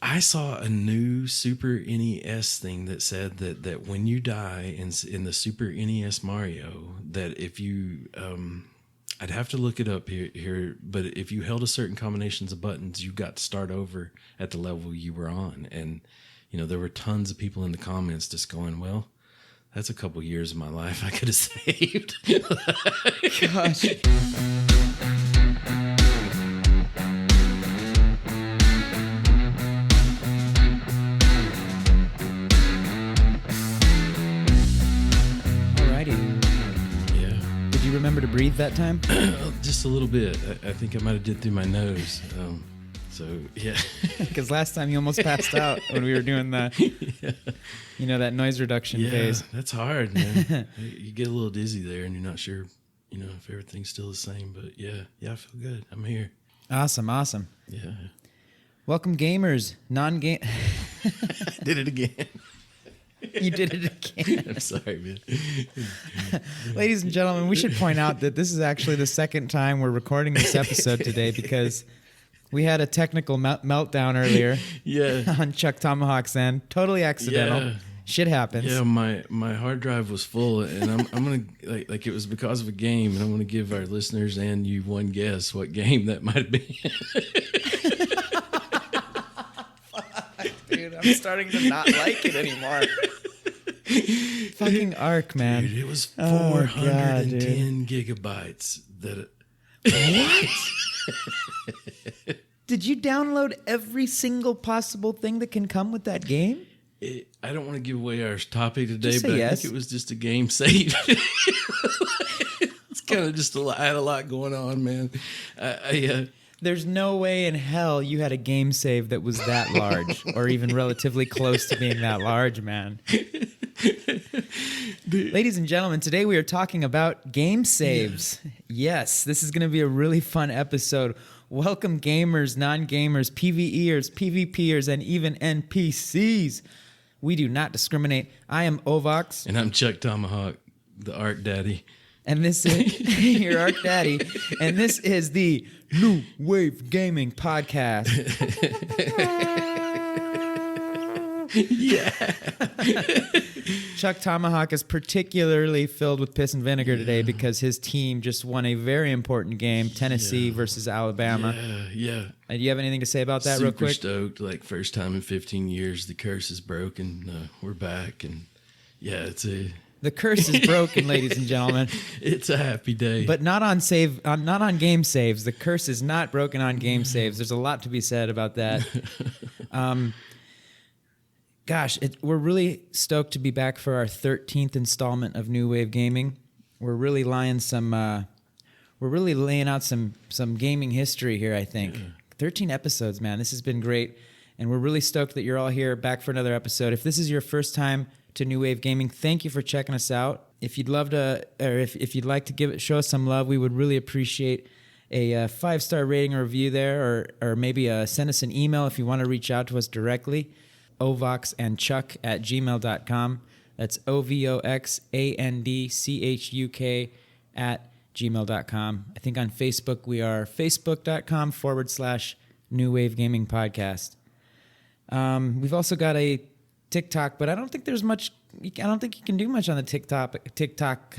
I saw a new Super NES thing that said that when you die in the Super NES Mario, that if you I'd have to look it up here, but if you held a certain combinations of buttons, you got to start over at the level you were on. And there were tons of people in the comments just going, well, that's a couple years of my life I could have saved. Gosh. Remember to breathe that time? Just a little bit. I think I might have did through my nose. So yeah. Because last time you almost passed out when we were doing the, that noise reduction phase. That's hard, man. You get a little dizzy there, and you're not sure, if everything's still the same. But yeah, I feel good. I'm here. Awesome. Yeah. Welcome, gamers. Non-game. Did it again. You did it again. I'm sorry, man. Ladies and gentlemen, we should point out that this is actually the second time we're recording this episode today because we had a technical meltdown earlier on ChukTomahawk's end. Totally accidental. Yeah. Shit happens. Yeah, my hard drive was full, and I'm gonna like it was because of a game, and I'm gonna give our listeners and you one guess what game that might have been. Dude, I'm starting to not like it anymore. Fucking Arc, man. Dude, it was 410 gigabytes. What? Did you download every single possible thing that can come with that game? I don't want to give away our topic today, Just say but yes. I think it was just a game save. It's kind of just I had a lot going on, man. There's no way in hell you had a game save that was that large or even relatively close to being that large, man. Ladies and gentlemen, today we are talking about game saves. Yes, this is going to be a really fun episode. Welcome gamers, non-gamers, PvEers, PvPers, and even NPCs. We do not discriminate. I am Ovox. And I'm ChukTomahawk, the Arc Daddy. And this is your Arc Daddy. And this is the New Wave Gaming Podcast. Yeah. ChukTomahawk is particularly filled with piss and vinegar today because his team just won a very important game, Tennessee versus Alabama. Yeah. Do you have anything to say about that real quick? Super stoked. First time in 15 years, the curse is broken. We're back. And the curse is broken, ladies and gentlemen. It's a happy day. But not on game saves. The curse is not broken on game saves. There's a lot to be said about that. Gosh, we're really stoked to be back for our 13th installment of New Wave Gaming. We're really laying out some gaming history here, I think. 13 episodes, man. This has been great. And we're really stoked that you're all here back for another episode. If this is your first time to New Wave Gaming, thank you for checking us out. If you'd love to, or if you'd like to show us some love, we would really appreciate a 5-star rating or review there, or maybe send us an email if you want to reach out to us directly. ovoxandchuk at gmail.com. That's OVOXANDCHUK at gmail.com. I think on Facebook we are facebook.com/New Wave Gaming Podcast. We've also got a TikTok, but I don't think there's much. I don't think you can do much on the TikTok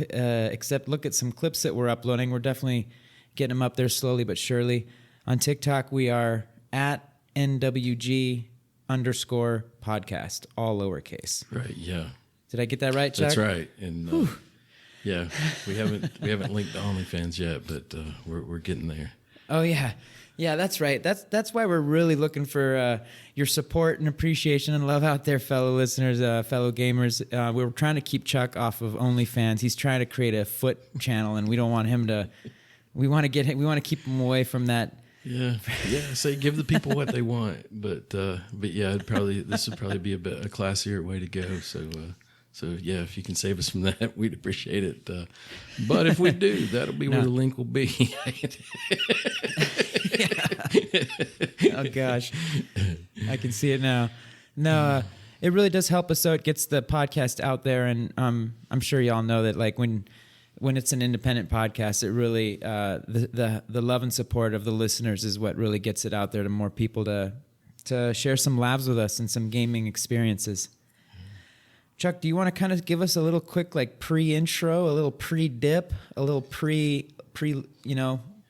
except look at some clips that we're uploading. We're definitely getting them up there slowly but surely. On TikTok, we are at NWG_podcast, all lowercase. Right. Yeah. Did I get that right, Chuck? That's right. And we haven't linked to OnlyFans yet, but we're getting there. Oh yeah. Yeah, that's right. That's why we're really looking for your support and appreciation and love out there, fellow listeners, fellow gamers. We're trying to keep Chuck off of OnlyFans. He's trying to create a foot channel, and we don't want him to. We want to keep him away from that. Yeah. Say give the people what they want, but yeah, this would probably be a classier way to go. So yeah, if you can save us from that, we'd appreciate it. But if we do, that'll be where the link will be. Oh gosh, I can see it now. No, it really does help us. So it gets the podcast out there, and I'm sure y'all know that. Like when it's an independent podcast, it really the love and support of the listeners is what really gets it out there to more people to to share some laughs with us and some gaming experiences. Chuck, do you want to kind of give us a little quick like pre-intro, a little pre-dip, a little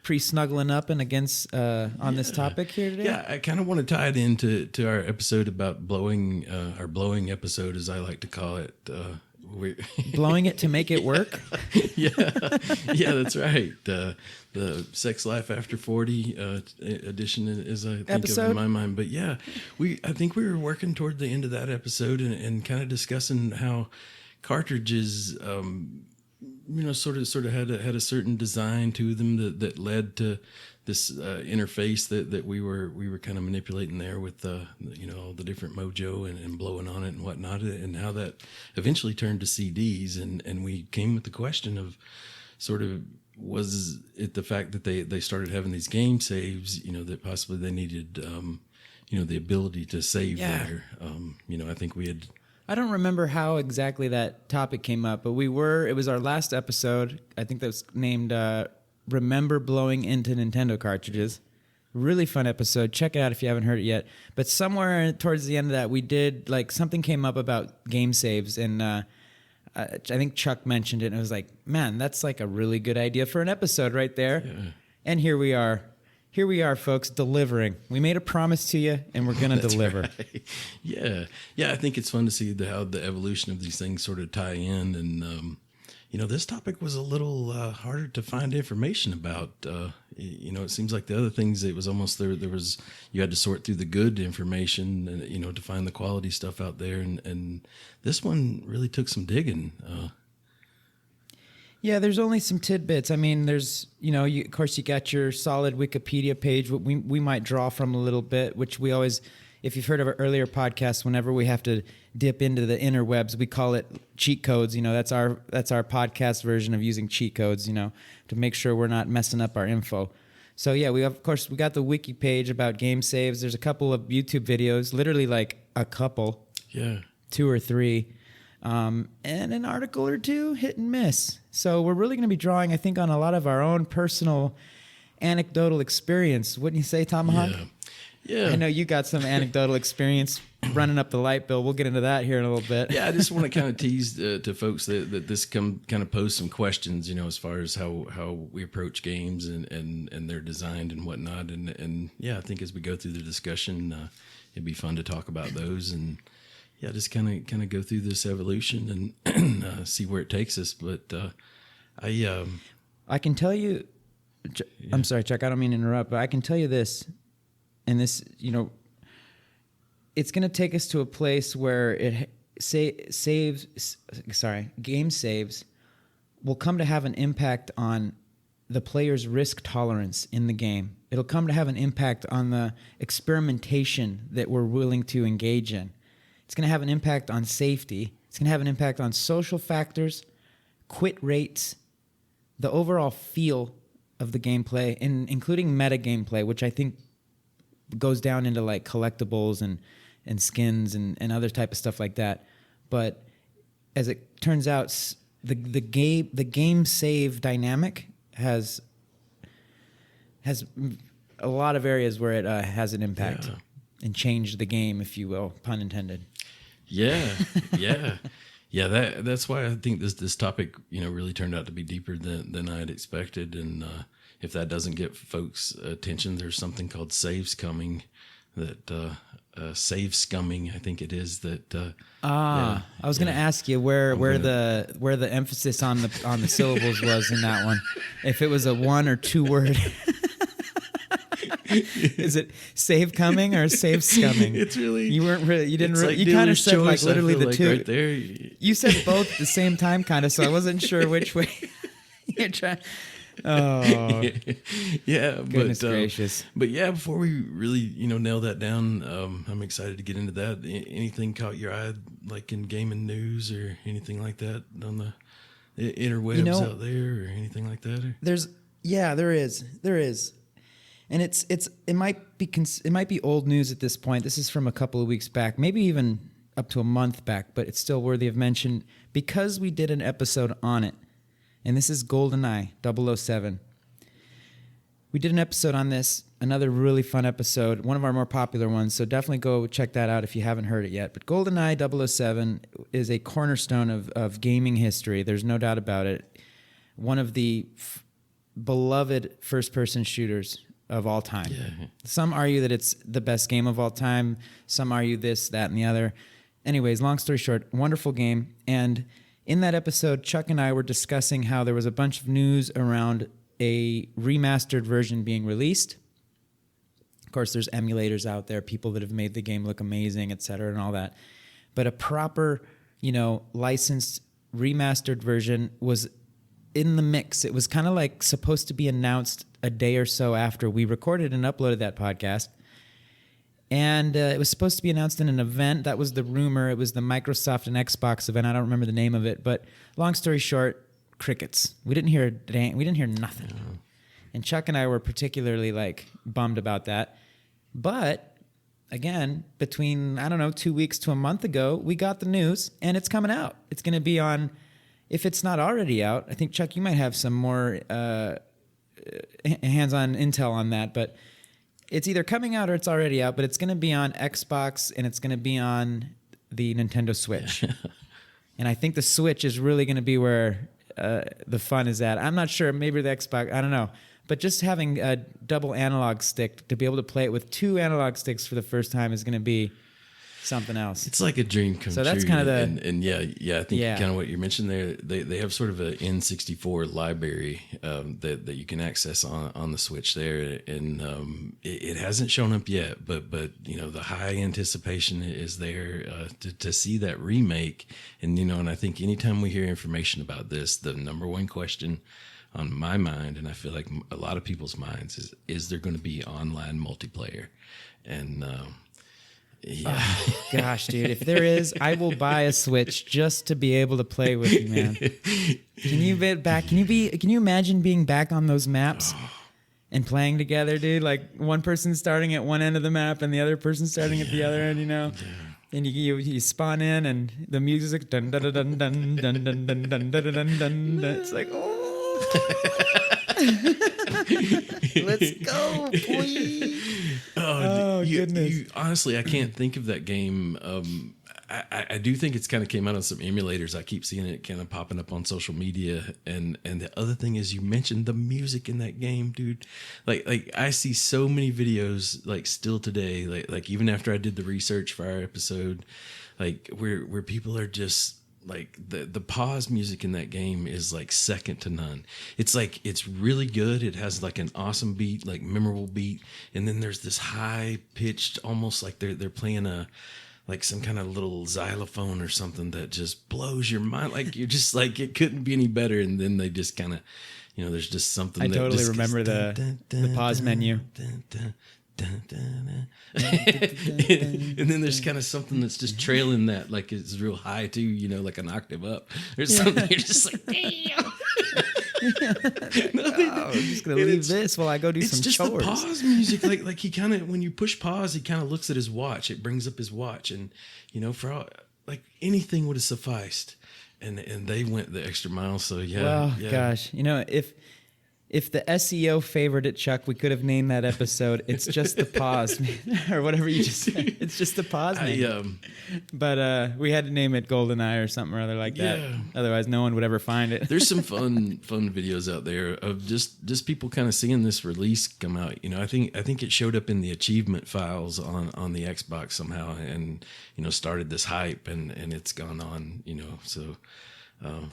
pre-snuggling up and against on this topic here today? Yeah, I kind of want to tie it into our episode about blowing, our blowing episode, as I like to call it. Blowing it to make it work? Yeah, that's right. The Sex Life After 40 edition is, I think, episode? of in my mind. But yeah, I think we were working toward the end of that episode and kind of discussing how cartridges, sort of had a certain design to them that led to this interface that we were kind of manipulating there with all the different mojo and blowing on it and whatnot, and how that eventually turned to CDs, and we came with the question of sort of, was it the fact that they started having these game saves, that possibly they needed the ability to save there. I think we had. I don't remember how exactly that topic came up, but it was our last episode. I think that was named Remember Blowing into Nintendo Cartridges. Really fun episode. Check it out if you haven't heard it yet. But somewhere towards the end of that, we did, like, something came up about game saves, and I think Chuck mentioned it, and it was like, man, that's like a really good idea for an episode right there. Yeah. And here we are. Here we are, folks, delivering. We made a promise to you, and we're going to deliver. Right. Yeah. I think it's fun to see how the evolution of these things sort of tie in. And, this topic was a little harder to find information about. It seems like the other things, it was almost there was, you had to sort through the good information, and, to find the quality stuff out there. And this one really took some digging. Yeah, there's only some tidbits. I mean, there's, of course, you got your solid Wikipedia page, what we might draw from a little bit, which we always, if you've heard of our earlier podcasts, whenever we have to dip into the interwebs, we call it cheat codes. That's our podcast version of using cheat codes, to make sure we're not messing up our info. So yeah, we got the wiki page about game saves. There's a couple of YouTube videos, literally like a couple. Yeah. 2 or 3. And an article or 2, hit and miss. So we're really going to be drawing, I think, on a lot of our own personal anecdotal experience. Wouldn't you say, Tomahawk? Yeah. I know you got some anecdotal experience running up the light bill. We'll get into that here in a little bit. Yeah, I just want to kind of tease to folks that this kind of pose some questions, as far as how we approach games and they're designed and whatnot. And yeah, I think as we go through the discussion, it'd be fun to talk about those and. Yeah, just kind of go through this evolution and see where it takes us. But I can tell you, I'm sorry, Chuck, I don't mean to interrupt, but I can tell you this, and this, it's going to take us to a place where game saves will come to have an impact on the player's risk tolerance in the game. It'll come to have an impact on the experimentation that we're willing to engage in. It's going to have an impact on safety. It's going to have an impact on social factors, quit rates, the overall feel of the gameplay, and including meta gameplay, which I think goes down into like collectibles and skins and other type of stuff like that. But as it turns out, the game save dynamic has a lot of areas where it has an impact and changed the game, if you will, pun intended. Yeah. That's why I think this topic, really turned out to be deeper than I had expected. And if that doesn't get folks' attention, there's something called saves coming, that save scumming, I think it is. That I was going to ask you where the emphasis on the syllables was in that one. If it was a 1 or 2 word. Is it save coming or save scumming? It's really, you didn't really, like you kind of said like literally the like 2 right there. You said both at the same time, kind of, so I wasn't sure which way you're trying. Oh, yeah, goodness gracious! But yeah, before we really nail that down, I'm excited to get into that. Anything caught your eye, like in gaming news or anything like that on the interwebs out there, or anything like that? There is. And it might be old news at this point. This is from a couple of weeks back, maybe even up to a month back, but it's still worthy of mention because we did an episode on it. And this is GoldenEye 007. We did an episode on this. another really fun episode, one of our more popular ones. So definitely go check that out if you haven't heard it yet. But GoldenEye 007 is a cornerstone of gaming history. There's no doubt about it. One of the beloved first-person shooters of all time. Yeah. Some argue that it's the best game of all time. Some argue this, that, and the other. Anyways, long story short, wonderful game. And in that episode, Chuck and I were discussing how there was a bunch of news around a remastered version being released. Of course, there's emulators out there, people that have made the game look amazing, et cetera, and all that. But a proper, licensed remastered version was in the mix. It was kind of like supposed to be announced a day or so after we recorded and uploaded that podcast. And it was supposed to be announced in an event. That was the rumor. It was the Microsoft and Xbox event. I don't remember the name of it. But long story short, crickets. We didn't hear nothing. Yeah. And Chuck and I were particularly bummed about that. But again, between 2 weeks to a month ago, we got the news and it's coming out. It's going to be on, if it's not already out, I think Chuck, you might have some more hands-on intel on that, but it's either coming out or it's already out, but it's going to be on Xbox and it's going to be on the Nintendo Switch. And I think the Switch is really going to be where the fun is at. I'm not sure. Maybe the Xbox. I don't know. But just having a double analog stick to be able to play it with two analog sticks for the first time is going to be something else. It's like a dream come true. So that's kind of the... And I think kind of what you mentioned there, they have sort of an N64 library that you can access on the Switch there. And it hasn't shown up yet, but the high anticipation is there to see that remake. And, and I think anytime we hear information about this, the number one question on my mind, and I feel like a lot of people's minds, is there going to be online multiplayer? And... yeah. Oh, gosh, dude. If there is, I will buy a Switch just to be able to play with you, man. Can you imagine being back on those maps and playing together, dude? Like one person starting at one end of the map and the other person starting at the other end, Yeah. And you spawn in and the music dun dun dun dun dun dun dun dun dun dun dun. It's like, let's go, boy. Oh goodness! Honestly, I can't think of that game. I do think it's kind of came out on some emulators. I keep seeing it kind of popping up on social media. And the other thing is, you mentioned the music in that game, dude. Like I see so many videos still today, like even after I did the research for our episode, where people are just. The pause music in that game is second to none. It's really good. It has an awesome beat, memorable beat, and then there's this high pitched, almost like they're playing a some kind of little xylophone or something that just blows your mind. You're just it couldn't be any better. And then they just kind of, there's just something. I that totally just remember the pause menu. And then there's kind of something that's just trailing that it's real high too, an octave up. There's something you're just damn. I'm just gonna leave this while I go do some chores. It's just the pause music. He kind of, when you push pause, he kind of looks at his watch. It brings up his watch, and for all, anything would have sufficed. And they went the extra mile. So yeah. Well, yeah. Gosh, if the SEO favored it, Chuck, we could have named that episode "It's Just the Pause," or whatever you just said. It's just the pause. But we had to name it GoldenEye or something or other like that. Otherwise, no one would ever find it. There's some fun videos out there of just people kind of seeing this release come out. I think it showed up in the achievement files on the Xbox somehow, and started this hype, and it's gone on. So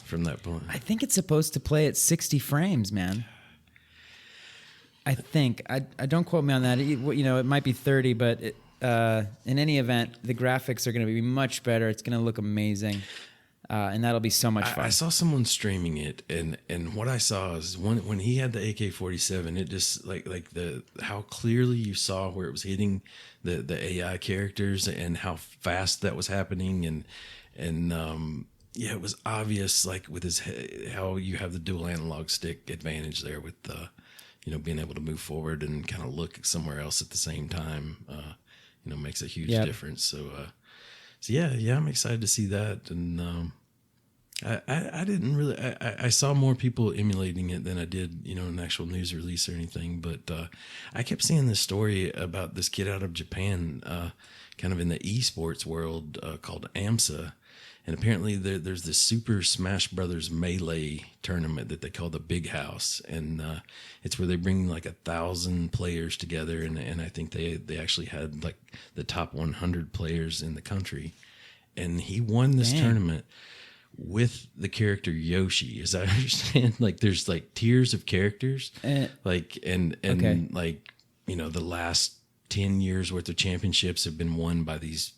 from that point, I think it's supposed to play at 60 frames, man. I think. I don't quote me on that. It might be 30, but in any event, the graphics are going to be much better. It's going to look amazing, and that'll be so much fun. I saw someone streaming it, and what I saw is when he had the AK-47, it just how clearly you saw where it was hitting the AI characters and how fast that was happening, and it was obvious with his how you have the dual analog stick advantage there with being able to move forward and kind of look somewhere else at the same time, makes a huge difference. So yeah, I'm excited to see that. And I didn't really. I saw more people emulating it than I did, an actual news release or anything. But I kept seeing this story about this kid out of Japan, kind of in the esports world, called AMSA, and apparently there's this Super Smash Brothers Melee tournament that they call the Big House, and it's where they bring like 1,000 players together, and I think they actually had like the top 100 players in the country, and he won this tournament with the character Yoshi, as I understand. Like there's like tiers of characters, like and okay. like the last 10 years worth of championships have been won by these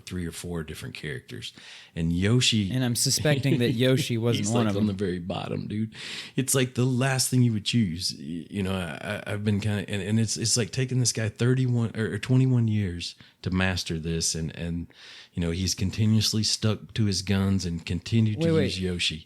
3 or 4 different characters, and Yoshi. And I'm suspecting that Yoshi wasn't he's one like of them. on the very bottom, dude. It's like the last thing you would choose. I've been kind of, and it's like taking this guy 31 or 21 years to master this, and he's continuously stuck to his guns and continued to use Yoshi.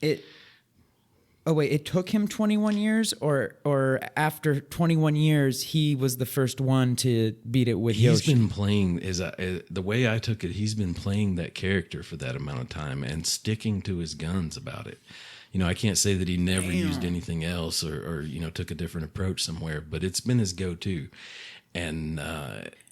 It took him 21 years, or after 21 years, he was the first one to beat it with Yoshi? He's been playing, the way I took it, he's been playing that character for that amount of time and sticking to his guns about it. I can't say that he never used anything else or took a different approach somewhere, but it's been his go-to. And,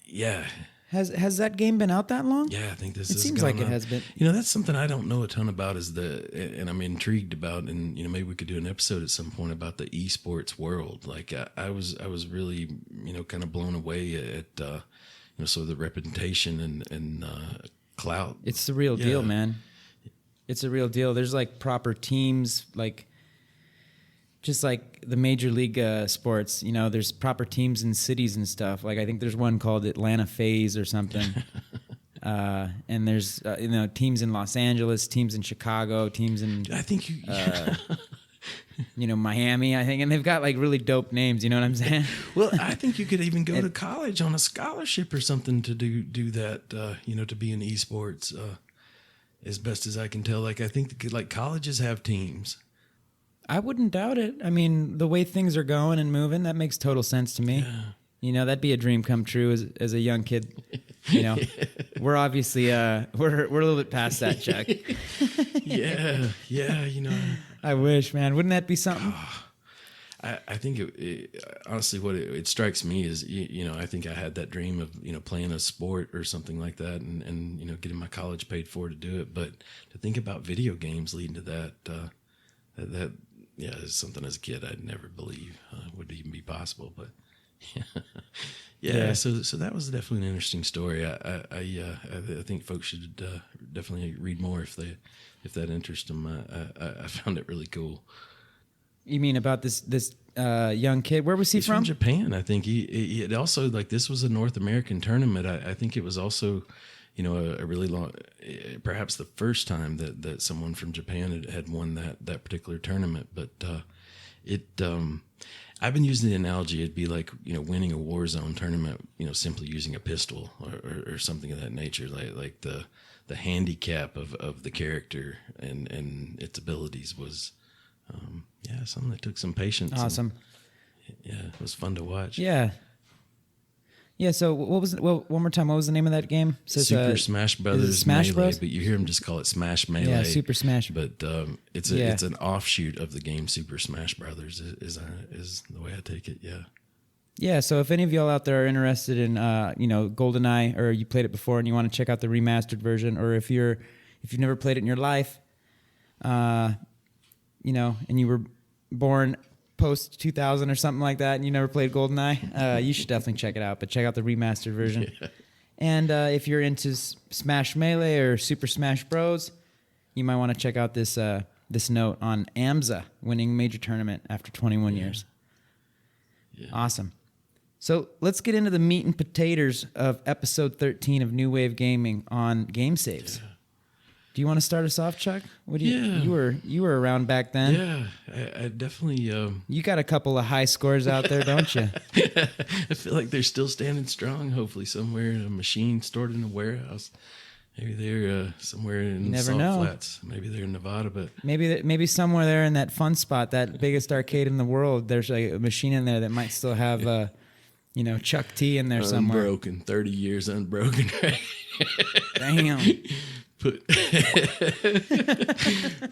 yeah. Has that game been out that long? Yeah, I think this It has seems gone like it on. has been. That's something I don't know a ton about, and I'm intrigued about, and maybe we could do an episode at some point about the esports world. Like I was really kind of blown away at sort of the reputation and clout. It's the real deal, man. It's a real deal. There's like proper teams, like just like the major league sports, there's proper teams in cities and stuff. Like I think there's one called Atlanta FaZe or something. And there's, teams in Los Angeles, teams in Chicago, teams in, I think Miami, I think. And they've got like really dope names. You know what I'm saying? Well, I think you could even go to college on a scholarship or something to do that, to be in esports, as best as I can tell. Like I think like colleges have teams. I wouldn't doubt it. I mean, the way things are going and moving, that makes total sense to me. Yeah. That'd be a dream come true as a young kid. We're obviously we're a little bit past that, Chuck. yeah. I wish, man. Wouldn't that be something? I think honestly, what it strikes me is, I think I had that dream of, playing a sport or something like that, and getting my college paid for to do it. But to think about video games leading to that. Yeah, it's something as a kid I'd never believe would even be possible. But yeah. So that was definitely an interesting story. I think folks should definitely read more if that interests them. I found it really cool. You mean about this young kid? Where was he He's from? from Japan. I think he also, like, this was a North American tournament. I think it was also, a really long, perhaps the first time that someone from Japan had won that particular tournament. But I've been using the analogy, it'd be like, winning a Warzone tournament, simply using a pistol or something of that nature, like the handicap of the character and its abilities was, something that took some patience. Awesome. It was fun to watch. Yeah. Yeah, so one more time, what was the name of that game? Says, Super Smash Brothers Smash Melee, Bros? but you hear them just call it Smash Melee. Yeah, Super Smash. But it's an offshoot of the game Super Smash Brothers is the way I take it. Yeah. Yeah, so if any of y'all out there are interested in GoldenEye, or you played it before and you want to check out the remastered version, or if you've never played it in your life, and you were born post 2000 or something like that, and you never played GoldenEye, you should definitely check it out. But check out the remastered version. Yeah. And if you're into Smash Melee or Super Smash Bros, you might want to check out this note on AMSA winning major tournament after 21 years. Yeah. Awesome. So let's get into the meat and potatoes of episode 13 of New Wave Gaming on game saves. Yeah. Do you want to start us off, Chuck? You were around back then. Yeah, I definitely. You got a couple of high scores out there, don't you? I feel like they're still standing strong. Hopefully, somewhere in a machine stored in a warehouse. Maybe they're somewhere in the Salt Flats. Maybe they're in Nevada, but maybe somewhere there in that Fun Spot, that biggest arcade in the world. There's like a machine in there that might still have, Chuck T in there somewhere. Unbroken, 30 years unbroken. Right? Damn.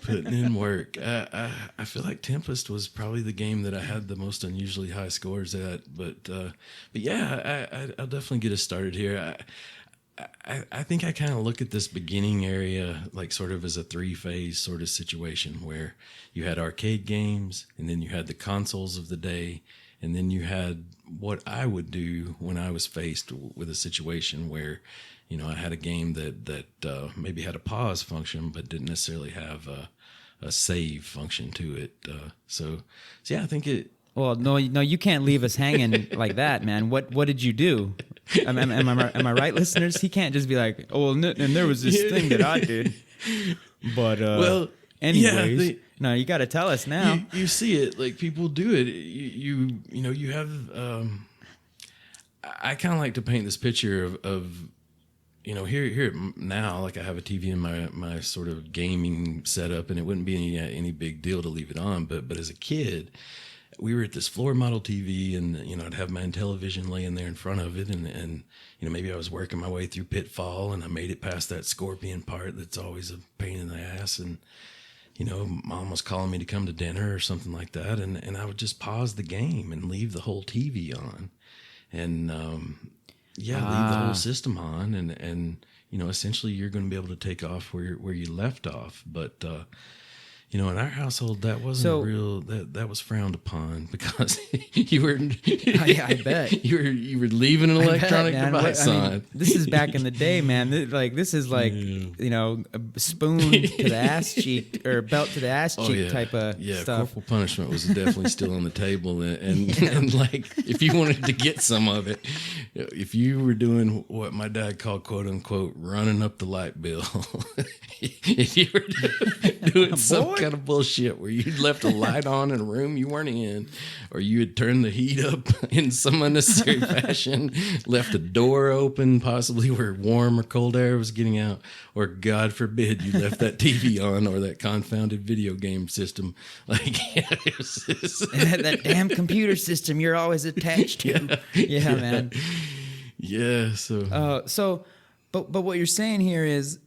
Putting in work. I feel like Tempest was probably the game that I had the most unusually high scores at. But yeah, I'll definitely get us started here. I think I kind of look at this beginning area like sort of as a 3-phase sort of situation where you had arcade games, and then you had the consoles of the day, and then you had what I would do when I was faced with a situation where, you know, I had a game that maybe had a pause function but didn't necessarily have a save function to it. So yeah, I think it. Well, no, you can't leave us hanging like that, man. What did you do? Am I right, listeners? He can't just be like, oh, well, and there was this thing that I did. But well, anyways, yeah, no, you got to tell us now. You see it, like people do it. You know, you have. I kind of like to paint this picture of you know, here now, like I have a TV in my sort of gaming setup, and it wouldn't be any big deal to leave it on. But as a kid, we were at this floor model TV, and you know, I'd have my Intellivision laying there in front of it, and you know, maybe I was working my way through Pitfall, and I made it past that scorpion part that's always a pain in the ass, and you know, Mom was calling me to come to dinner or something like that, and I would just pause the game and leave the whole TV on, and leave the whole system on, and you know, essentially you're going to be able to take off where you left off, but. You know, in our household, that wasn't real. That was frowned upon because you were. I bet you were leaving an electronic device on. This is back in the day, man. This is like you know, a spoon to the ass cheek or belt to the ass cheek type of stuff. Corporal punishment was definitely still on the table, and like if you wanted to get some of it, if you were doing what my dad called "quote unquote" running up the light bill, if you were doing some kind of bullshit where you'd left a light on in a room you weren't in, or you had turned the heat up in some unnecessary fashion, left a door open possibly where warm or cold air was getting out, or God forbid you left that TV on or that confounded video game system, like that damn computer system you're always attached to. Yeah, man. Yeah. But what you're saying here is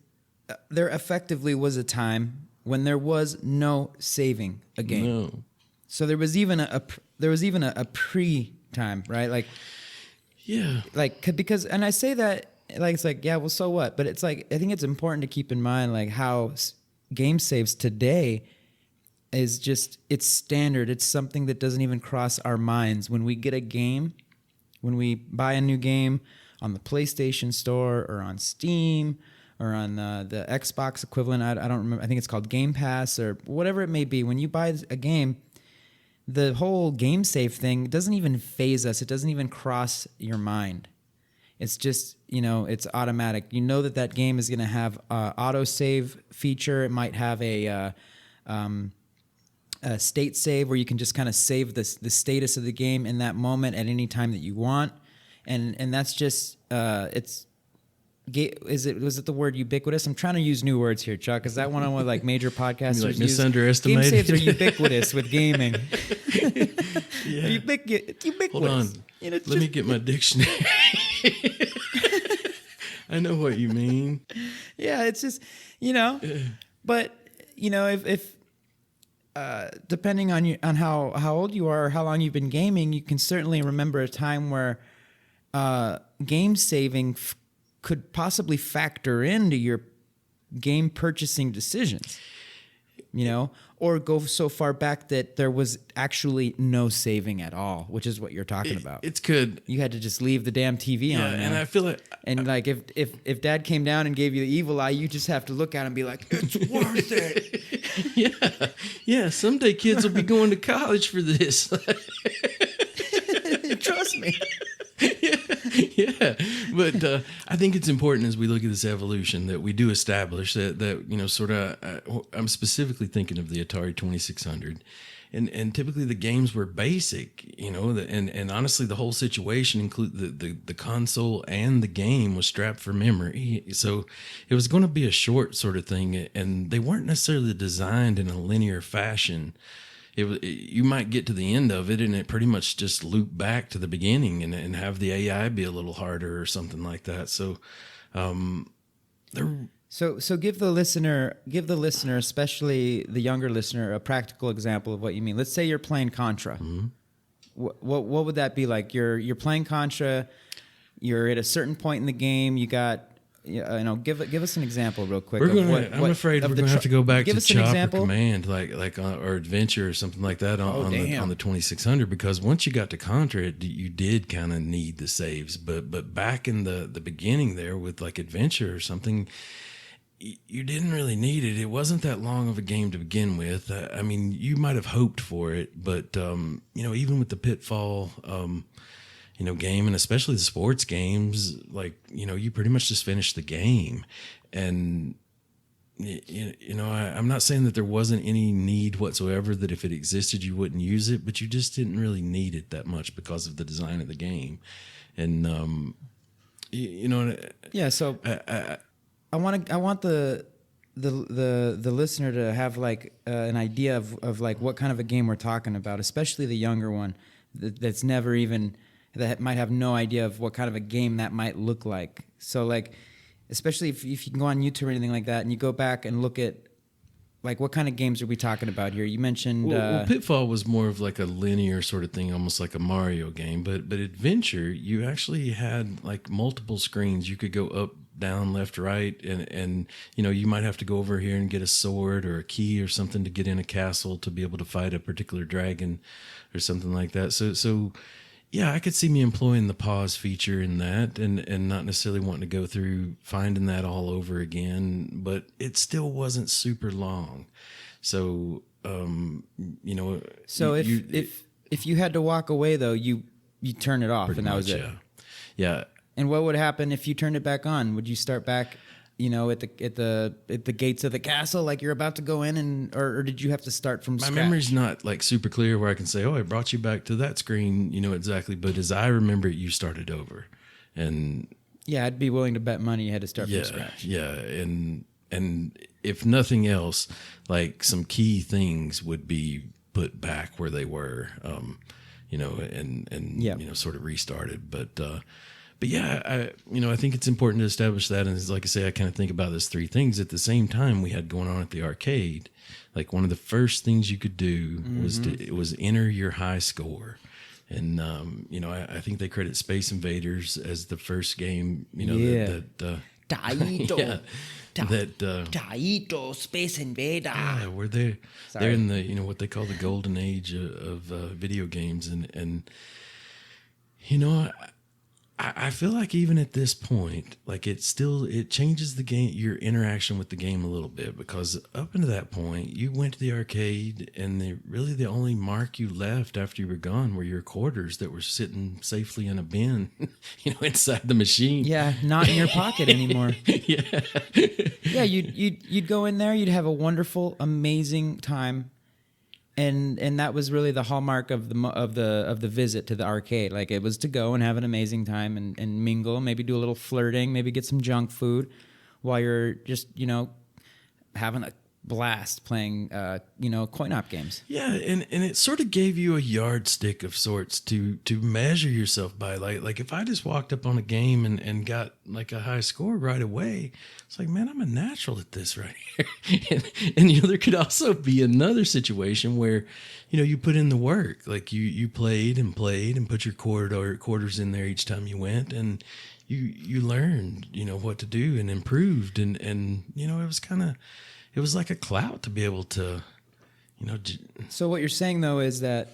there effectively was a time when there was no saving a game. No. So there was even a pre time, right? Like, yeah, like because, and I say that like it's like, yeah, well, so what? But it's like I think it's important to keep in mind like how game saves today is just it's standard. It's something that doesn't even cross our minds when we get a game, when we buy a new game on the PlayStation Store or on Steam. Or on the Xbox equivalent, I don't remember. I think it's called Game Pass or whatever it may be. When you buy a game, the whole game save thing doesn't even phase us. It doesn't even cross your mind. It's just, you know, it's automatic. You know that game is going to have an autosave feature. It might have a state save where you can just kind of save the status of the game in that moment at any time that you want. And that's just, it's... Was it the word ubiquitous? I'm trying to use new words here, Chuck. Is that one of like major podcasters like misunderestimated? Game saves are ubiquitous with gaming. Yeah. Ubiquitous. Hold on. You know, Let me get my dictionary. I know what you mean. Yeah, it's just, you know, but you know, if depending on how old you are or how long you've been gaming, you can certainly remember a time where game saving could possibly factor into your game purchasing decisions, you know, or go so far back that there was actually no saving at all, which is what you're talking about. It's good. You had to just leave the damn TV on. Yeah, and I feel like... And like if Dad came down and gave you the evil eye, you just have to look at him and be like, it's worth it. Yeah. Someday kids will be going to college for this. Trust me. Yeah, but I think it's important as we look at this evolution that we do establish that you know, sort of. I'm specifically thinking of the Atari 2600, and typically the games were basic, you know, and honestly the whole situation include the console and the game was strapped for memory, so it was going to be a short sort of thing, and they weren't necessarily designed in a linear fashion. You might get to the end of it and it pretty much just loop back to the beginning and have the AI be a little harder or something like that. So, So give the listener, especially the younger listener, a practical example of what you mean. Let's say you're playing Contra. Mm-hmm. What would that be like? You're playing Contra. You're at a certain point in the game. You got, give us an example real quick. I'm afraid we're gonna have to go back to Chopper Command, or Adventure or something like that on the 2600, because once you got to Contra, you did kind of need the saves. But back in the beginning there with like Adventure or something, you didn't really need it. It wasn't that long of a game to begin with. I mean, you might have hoped for it, but even with the Pitfall, game, and especially the sports games, you pretty much just finish the game. And I'm not saying that there wasn't any need whatsoever, that if it existed you wouldn't use it, but you just didn't really need it that much because of the design of the game. And yeah. So I want the listener to have an idea of what kind of a game we're talking about, especially the younger one that might have no idea of what kind of a game that might look like. So especially if you can go on YouTube or anything like that and you go back and look at what kind of games are we talking about here? You mentioned Pitfall was more of like a linear sort of thing, almost like a Mario game, but Adventure, you actually had multiple screens. You could go up, down, left, right, and you might have to go over here and get a sword or a key or something to get in a castle to be able to fight a particular dragon or something like that. So yeah, I could see me employing the pause feature in that and not necessarily wanting to go through finding that all over again, but it still wasn't super long. So, So if you had to walk away though, you turn it off and that was it. Yeah. And what would happen if you turned it back on? Would you start back, at the gates of the castle, like you're about to go in, or did you have to start from scratch? My memory's not super clear where I can say, oh, I brought you back to that screen, exactly. But as I remember it, you started over, and yeah, I'd be willing to bet money you had to start from scratch. Yeah, and if nothing else, some key things would be put back where they were, and sort of restarted, But yeah, I think it's important to establish that. And like I say, I kind of think about those three things at the same time we had going on at the arcade. One of the first things you could do was enter your high score. And, I think they credit Space Invaders as the first game, Taito. Taito Space Invader. Yeah, where they're in the, what they call the golden age of video games. And I feel like even at this point, it changes the game, your interaction with the game a little bit, because up until that point, you went to the arcade and the only mark you left after you were gone were your quarters that were sitting safely in a bin, inside the machine. Yeah, not in your pocket anymore. Yeah. Yeah, you'd go in there, you'd have a wonderful, amazing time. And that was really the hallmark of the visit to the arcade. It was to go and have an amazing time and mingle, maybe do a little flirting, maybe get some junk food while you're just, having a blast playing, coin-op games. Yeah, and it sort of gave you a yardstick of sorts to measure yourself by. Like if I just walked up on a game and got a high score right away, it's man, I'm a natural at this right here. and there could also be another situation where, you put in the work. You played and put your quarters in there each time you went, and you learned, what to do and improved. And it was like a clout to be able to, So what you're saying though is that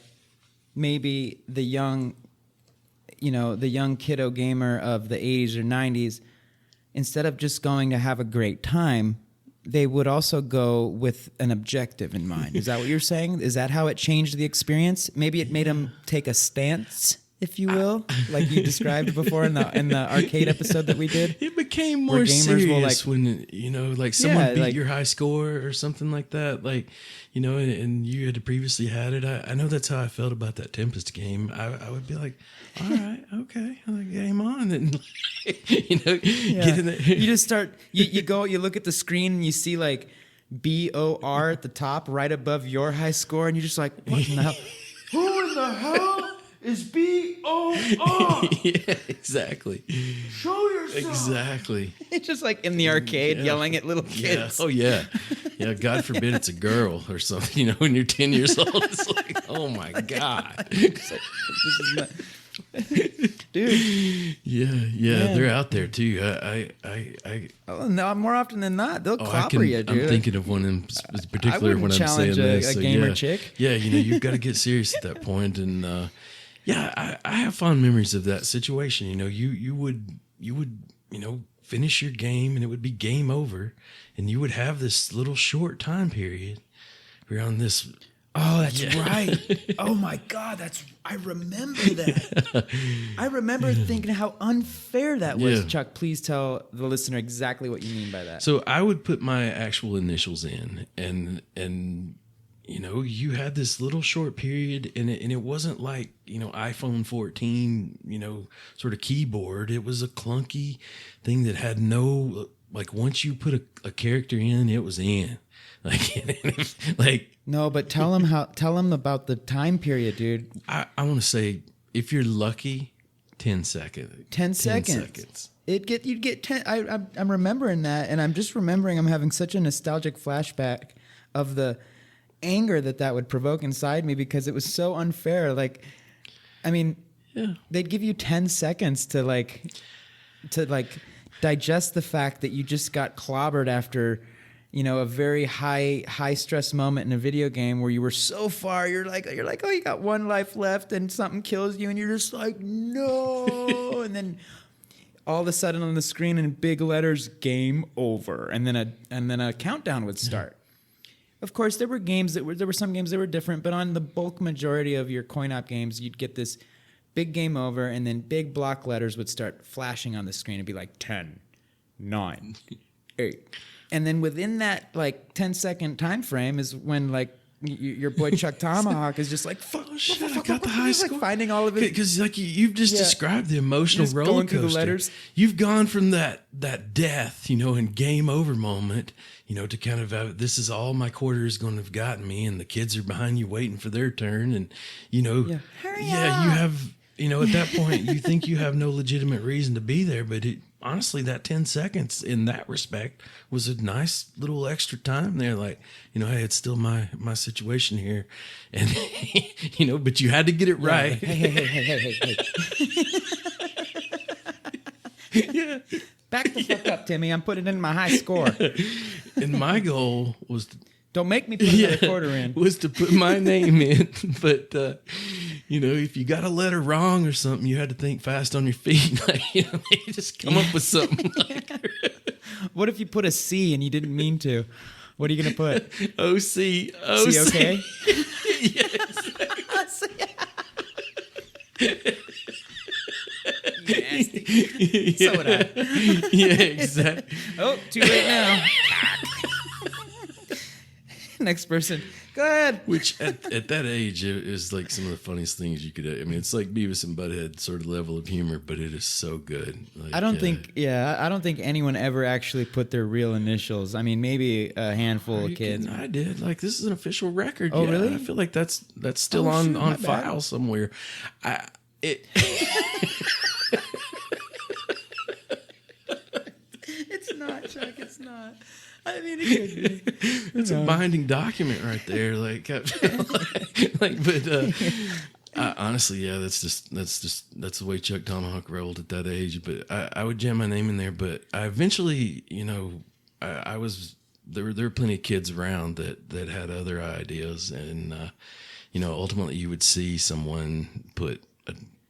maybe the young kiddo gamer of the 80s or 90s, instead of just going to have a great time, they would also go with an objective in mind. Is that what you're saying? Is that how it changed the experience? Maybe it made them take a stance, if you will, like you described before in the arcade episode that we did. It became more serious when someone beat your high score or something like that, and you had previously had it. I know that's how I felt about that Tempest game. I would be like, all right, okay, game on, and get in there. You just start. You go. You look at the screen and you see BOR at the top, right above your high score, and you're just like, what in the hell? Who in the hell is B-O-R. Yeah, exactly. Show yourself. Exactly. It's just like in the arcade yelling at little kids. Yeah. Oh, yeah. Yeah, God forbid it's a girl or something. You know, when you're 10 years old, it's like, oh, my God. It's like, this is not... Dude. Yeah, they're out there, too. Oh, no, more often than not, they'll clobber you, dude. I'm thinking of one in particular when I'm saying this. A gamer chick. Yeah, you know, you've got to get serious at that point. And, yeah, I have fond memories of that situation. You know, you would, you know, finish your game and it would be game over. And you would have this little short time period. We're on this... Oh, that's right. Oh my God, I remember that. I remember thinking how unfair that was. Yeah. Chuck, please tell the listener exactly what you mean by that. So I would put my actual initials in, and you know, you had this little short period, and it wasn't like, you know, iPhone 14, you know, sort of keyboard. It was a clunky thing that had no, like, once you put a character in, it was in. Like no, but tell them about the time period, dude. I want to say, if you're lucky, 10 seconds. 10 seconds. You'd get 10. I'm remembering that, and I'm just remembering I'm having such a nostalgic flashback of the anger that would provoke inside me because it was so unfair. Like, I mean, they'd give you 10 seconds to digest the fact that you just got clobbered after, you know, a very high stress moment in a video game where you were so far, you're like, oh, you got one life left and something kills you and you're just like, no. And then all of a sudden on the screen in big letters, game over. And then a countdown would start. Of course, there were some games that were different, but on the bulk majority of your coin-op games, you'd get this big game over and then big block letters would start flashing on the screen and be like 10, 9, 8. And then within that like 10-second time frame is when like your boy ChukTomahawk is just like, oh shit, I got the high score. Like finding all of it because like you've just described the emotional roller going coaster. Through the letters. You've gone from that death, you know, and game over moment, you know, to kind of this is all my quarter is going to have gotten me, and the kids are behind you waiting for their turn, and you know, Hurry up. You have, you know, at that point you think you have no legitimate reason to be there, but honestly, that 10 seconds in that respect was a nice little extra time there. Like, you know, hey, it's still my situation here. And, you know, but you had to get it right. Hey. Yeah. Back the fuck up, Timmy. I'm putting in my high score. And my goal was to... Don't make me put another quarter in. Was to put my name in. But, you know, if you got a letter wrong or something, you had to think fast on your feet. Like, you know, you just come up with something. Like, what if you put a C and you didn't mean to? What are you going to put? O-C. C-O-K? Yes. You nasty. So would I. Yeah, exactly. Oh, too late now. Next person. Go ahead. Which at that age it is like some of the funniest things you could. I mean, it's like Beavis and Butthead sort of level of humor, but it is so good. Like, I don't think anyone ever actually put their real initials. I mean, maybe a handful of kids. I did. Like, this is an official record. Oh, really? I feel like that's still on file somewhere. It's not, Chuck. It's not. I mean, it could be. It's a binding document right there. Like, honestly, yeah, that's the way ChukTomahawk rolled at that age. But I would jam my name in there. But I eventually, you know, there were plenty of kids around that had other ideas, and you know, ultimately you would see someone put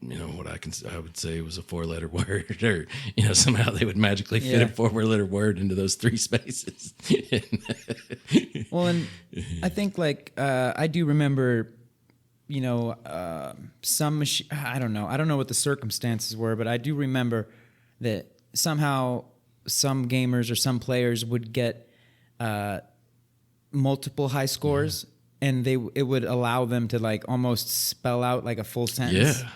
you know, what I would say was a 4-letter word, or, you know, somehow they would magically fit a 4-letter word into those 3 spaces. Well, and I think like, I do remember, you know, I don't know what the circumstances were, but I do remember that somehow some gamers or some players would get, multiple high scores, and it would allow them to like almost spell out like a full sentence. Yeah.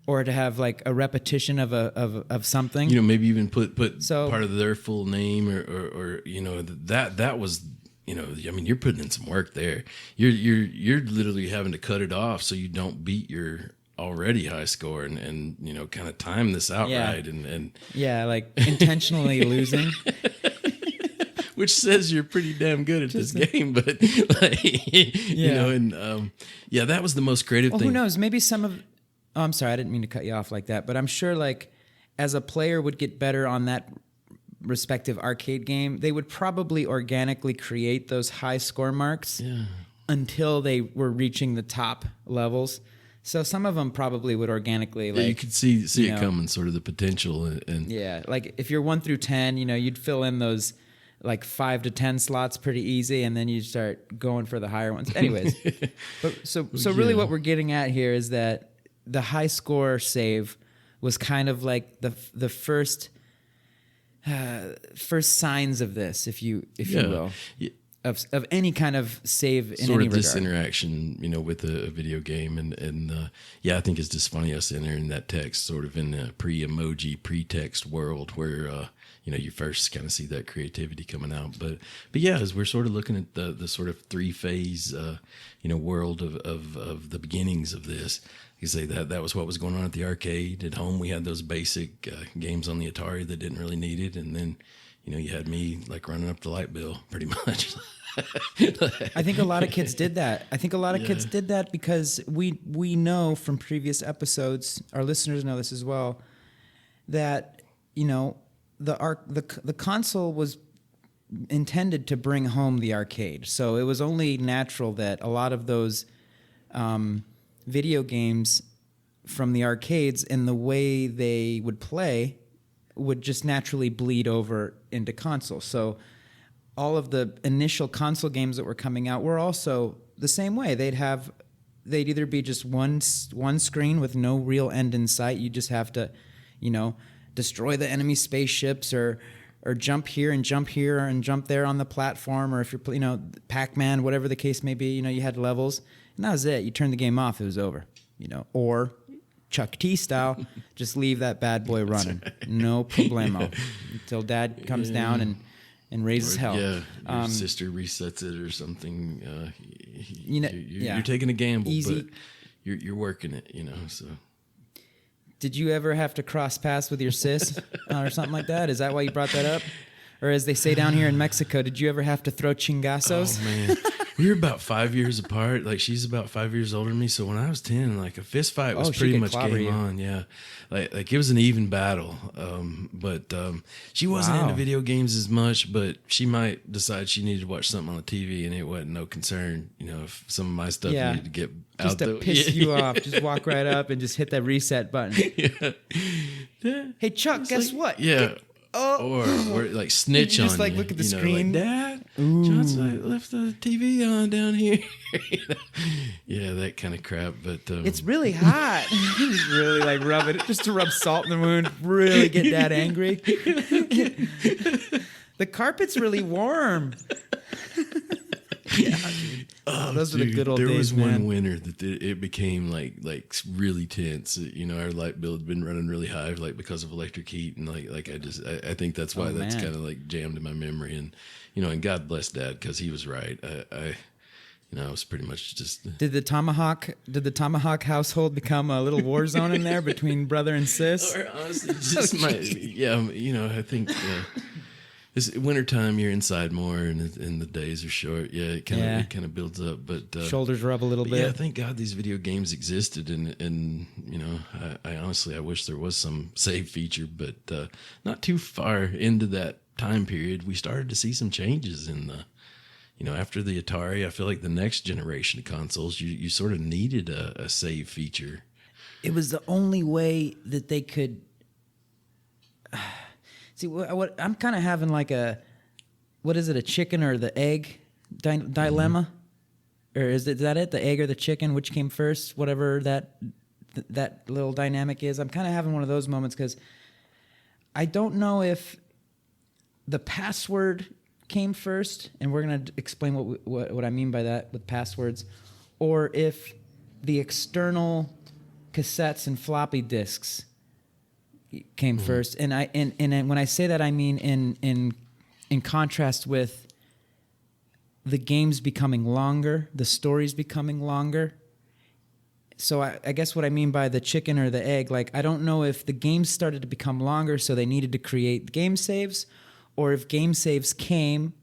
Or to have like a repetition of something, you know, maybe even put part of their full name, or you know, that was, you know, I mean, you're putting in some work there. You're literally having to cut it off so you don't beat your already high score and kind of time this out Yeah. right and Yeah, like intentionally losing. which says you're pretty damn good at this game, but like, that was the most creative Well, thing. who knows? Maybe some of. Oh, I'm sorry, I didn't mean to cut you off like that, but I'm sure like as a player would get better on that respective arcade game, they would probably organically create those high score marks until they were reaching the top levels. So some of them probably would organically like you could see it coming, sort of the potential and yeah, like if you're 1 through 10, you'd fill in those like 5 to 10 slots pretty easy, and then you start going for the higher ones. Anyways, but so really, what we're getting at here is that the high score save was kind of like the first signs of this, if you will, of any kind of save in sort any of this regard. interaction, with a video game, and I think it's just funny us entering that text sort of in a pre-emoji, pre-text world where you first kind of see that creativity coming out. But as we're sort of looking at the sort of 3-phase world of the beginnings of this, you say that was what was going on at the arcade. At home, we had those basic games on the Atari that didn't really need it, and then you had me like running up the light bill pretty much. I think a lot of kids did that. I think a lot of kids did that because we know from previous episodes, our listeners know this as well, that the console was intended to bring home the arcade. So it was only natural that a lot of those video games from the arcades and the way they would play would just naturally bleed over into console. So all of the initial console games that were coming out were also the same way. They'd either be just one screen with no real end in sight. You just have to, destroy the enemy spaceships or jump here and jump there on the platform, or if you're, Pac-Man, whatever the case may be, you had levels, and that was it. You turned the game off, it was over, or Chuck T style, just leave that bad boy running. Right. No problemo. Until Dad comes down and raises hell. Yeah, your sister resets it or something. You're taking a gamble, easy. But you're working it, so. Did you ever have to cross paths with your sis or something like that? Is that why you brought that up? Or as they say down here in Mexico, did you ever have to throw chingazos? Oh, man. We were about 5 years apart. Like, she's about 5 years older than me. So when I was 10, like, a fist fight was pretty much game on. Yeah. Like it was an even battle. But she wasn't into video games as much, but she might decide she needed to watch something on the TV, and it wasn't no concern, if some of my stuff needed to get just out to piss you off. Just walk right up and just hit that reset button. Hey, Chuck, guess what? Yeah. Or like snitch you on just like you, look at the screen. Like, Dad, Johnson, I left the TV on down here. Yeah, that kind of crap. But it's really hot. Just really like rub it, just to rub salt in the wound. Really get Dad angry. The carpet's really warm. Yeah, dude. Those are the good old days, There was man. one winter that it became like really tense. Our light bill had been running really high, like because of electric heat, and I think that's why that's kind of like jammed in my memory. And and God bless Dad, because he was right. I was pretty much just. Did the Tomahawk household become a little war zone in there between brother and sis? Or honestly, just I think. It's wintertime, you're inside more, and the days are short. Yeah, it kind of builds up, but shoulders rub a little bit. Yeah, thank God these video games existed, and I honestly wish there was some save feature, but not too far into that time period, we started to see some changes in the. After the Atari, I feel like the next generation of consoles, you sort of needed a save feature. It was the only way that they could. See, what I'm kind of having like a chicken or the egg dilemma? Or is that it? The egg or the chicken? Which came first? Whatever that little dynamic is. I'm kind of having one of those moments because I don't know if the password came first, and we're going to explain what I mean by that with passwords, or if the external cassettes and floppy disks came first, and when I say that, I mean in contrast with the games becoming longer, the stories becoming longer, So I guess what I mean by the chicken or the egg, like I don't know if the games started to become longer, so they needed to create game saves, or if game saves came,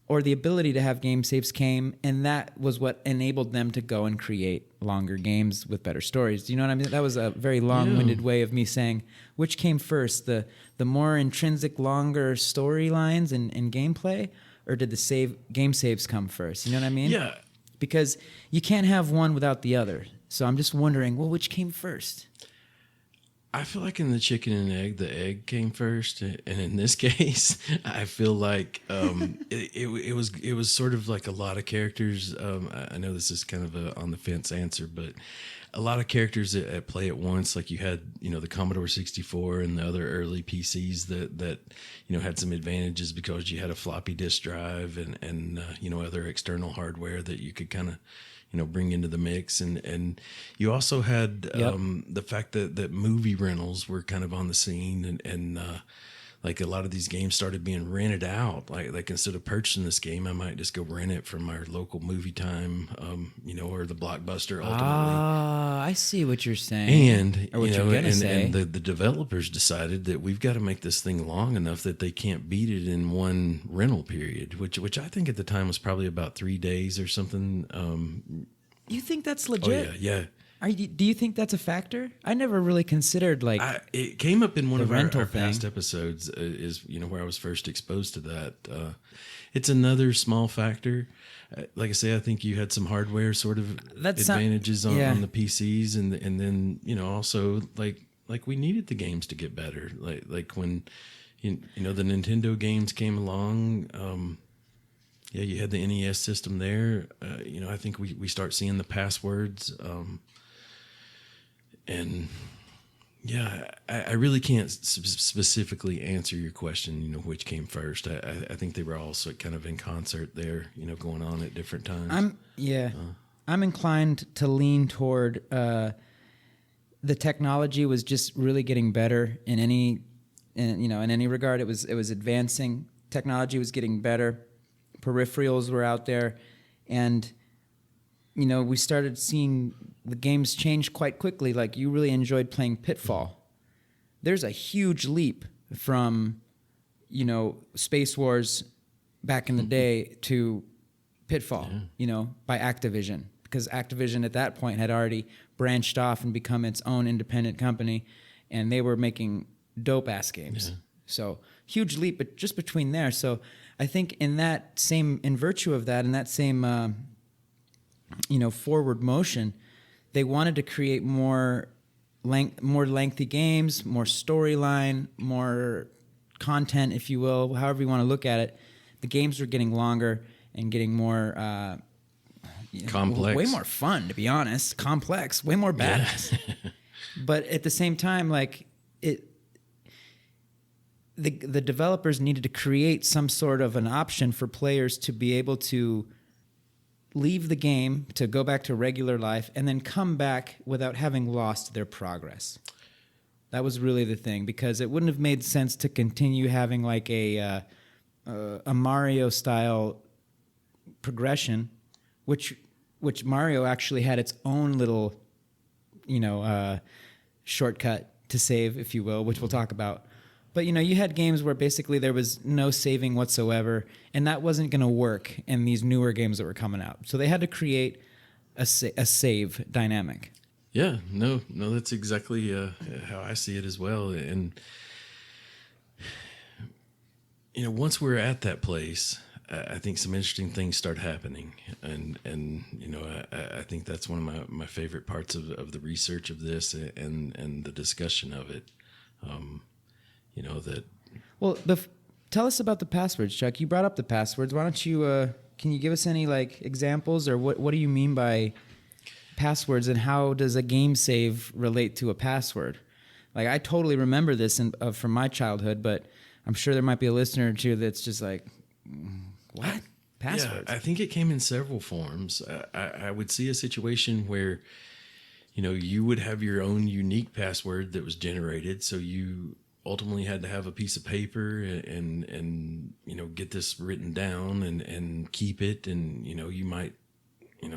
or the ability to have game saves came, and that was what enabled them to go and create longer games with better stories. Do you know what I mean? That was a very long-winded way of me saying which came first, the more intrinsic, longer storylines and gameplay, or did the game saves come first? You know what I mean? Yeah. Because you can't have one without the other. So I'm just wondering, well, which came first? I feel like in the chicken and egg, the egg came first, and in this case, I feel like it was sort of like a lot of characters. I know this is kind of a on the fence answer, but a lot of characters at play at once. Like you had, the Commodore 64 and the other early PCs that had some advantages because you had a floppy disk drive and other external hardware that you could kind of bring into the mix, and you also had the fact that movie rentals were kind of on the scene, and like a lot of these games started being rented out. Like instead of purchasing this game, I might just go rent it from our local movie time, or the Blockbuster ultimately. Ah, I see what you're saying. And or what you're gonna say. and the developers decided that we've got to make this thing long enough that they can't beat it in one rental period, which I think at the time was probably about 3 days or something. You think that's legit? Oh yeah. Do you think that's a factor? I never really considered it came up in one of rental our past episodes. Is where I was first exposed to that. It's another small factor. Like I say, I think you had some hardware sort of advantages on the PCs, and then also like we needed the games to get better. Like when the Nintendo games came along. Yeah, you had the NES system there. I think we start seeing the passwords. And yeah, I really can't specifically answer your question, which came first. I think they were also kind of in concert there, going on at different times. I'm inclined to lean toward the technology was just really getting better in any regard. It was advancing. Technology was getting better. Peripherals were out there, and we started seeing the games change quite quickly. Like you really enjoyed playing Pitfall. There's a huge leap from Space Wars back in the day to Pitfall, by Activision, because Activision at that point had already branched off and become its own independent company, and they were making dope ass games. So huge leap, but just between there. So I think in virtue of that, in that same forward motion, they wanted to create more lengthy games, more storyline, more content, if you will, however you want to look at it. The games were getting longer and getting more complex, way more fun, to be honest. Complex, way more badass. Yeah. But at the same time, the developers needed to create some sort of an option for players to be able to leave the game, to go back to regular life, and then come back without having lost their progress. That was really the thing, because it wouldn't have made sense to continue having like a Mario style progression, which Mario actually had its own little shortcut to save, if you will, which we'll talk about. But you had games where basically there was no saving whatsoever, and that wasn't going to work in these newer games that were coming out. So they had to create a save dynamic. Yeah, no, that's exactly how I see it as well. And once we're at that place, I think some interesting things start happening, and I think that's one of my favorite parts of the research of this and the discussion of it. That. Well, tell us about the passwords, Chuck. You brought up the passwords. Why don't you? Can you give us any examples, or what do you mean by passwords, and how does a game save relate to a password? I totally remember this from my childhood, but I'm sure there might be a listener or two that's just like, what? Passwords? Yeah, I think it came in several forms. I would see a situation where, you would have your own unique password that was generated, so you ultimately had to have a piece of paper and get this written down and keep it, and you might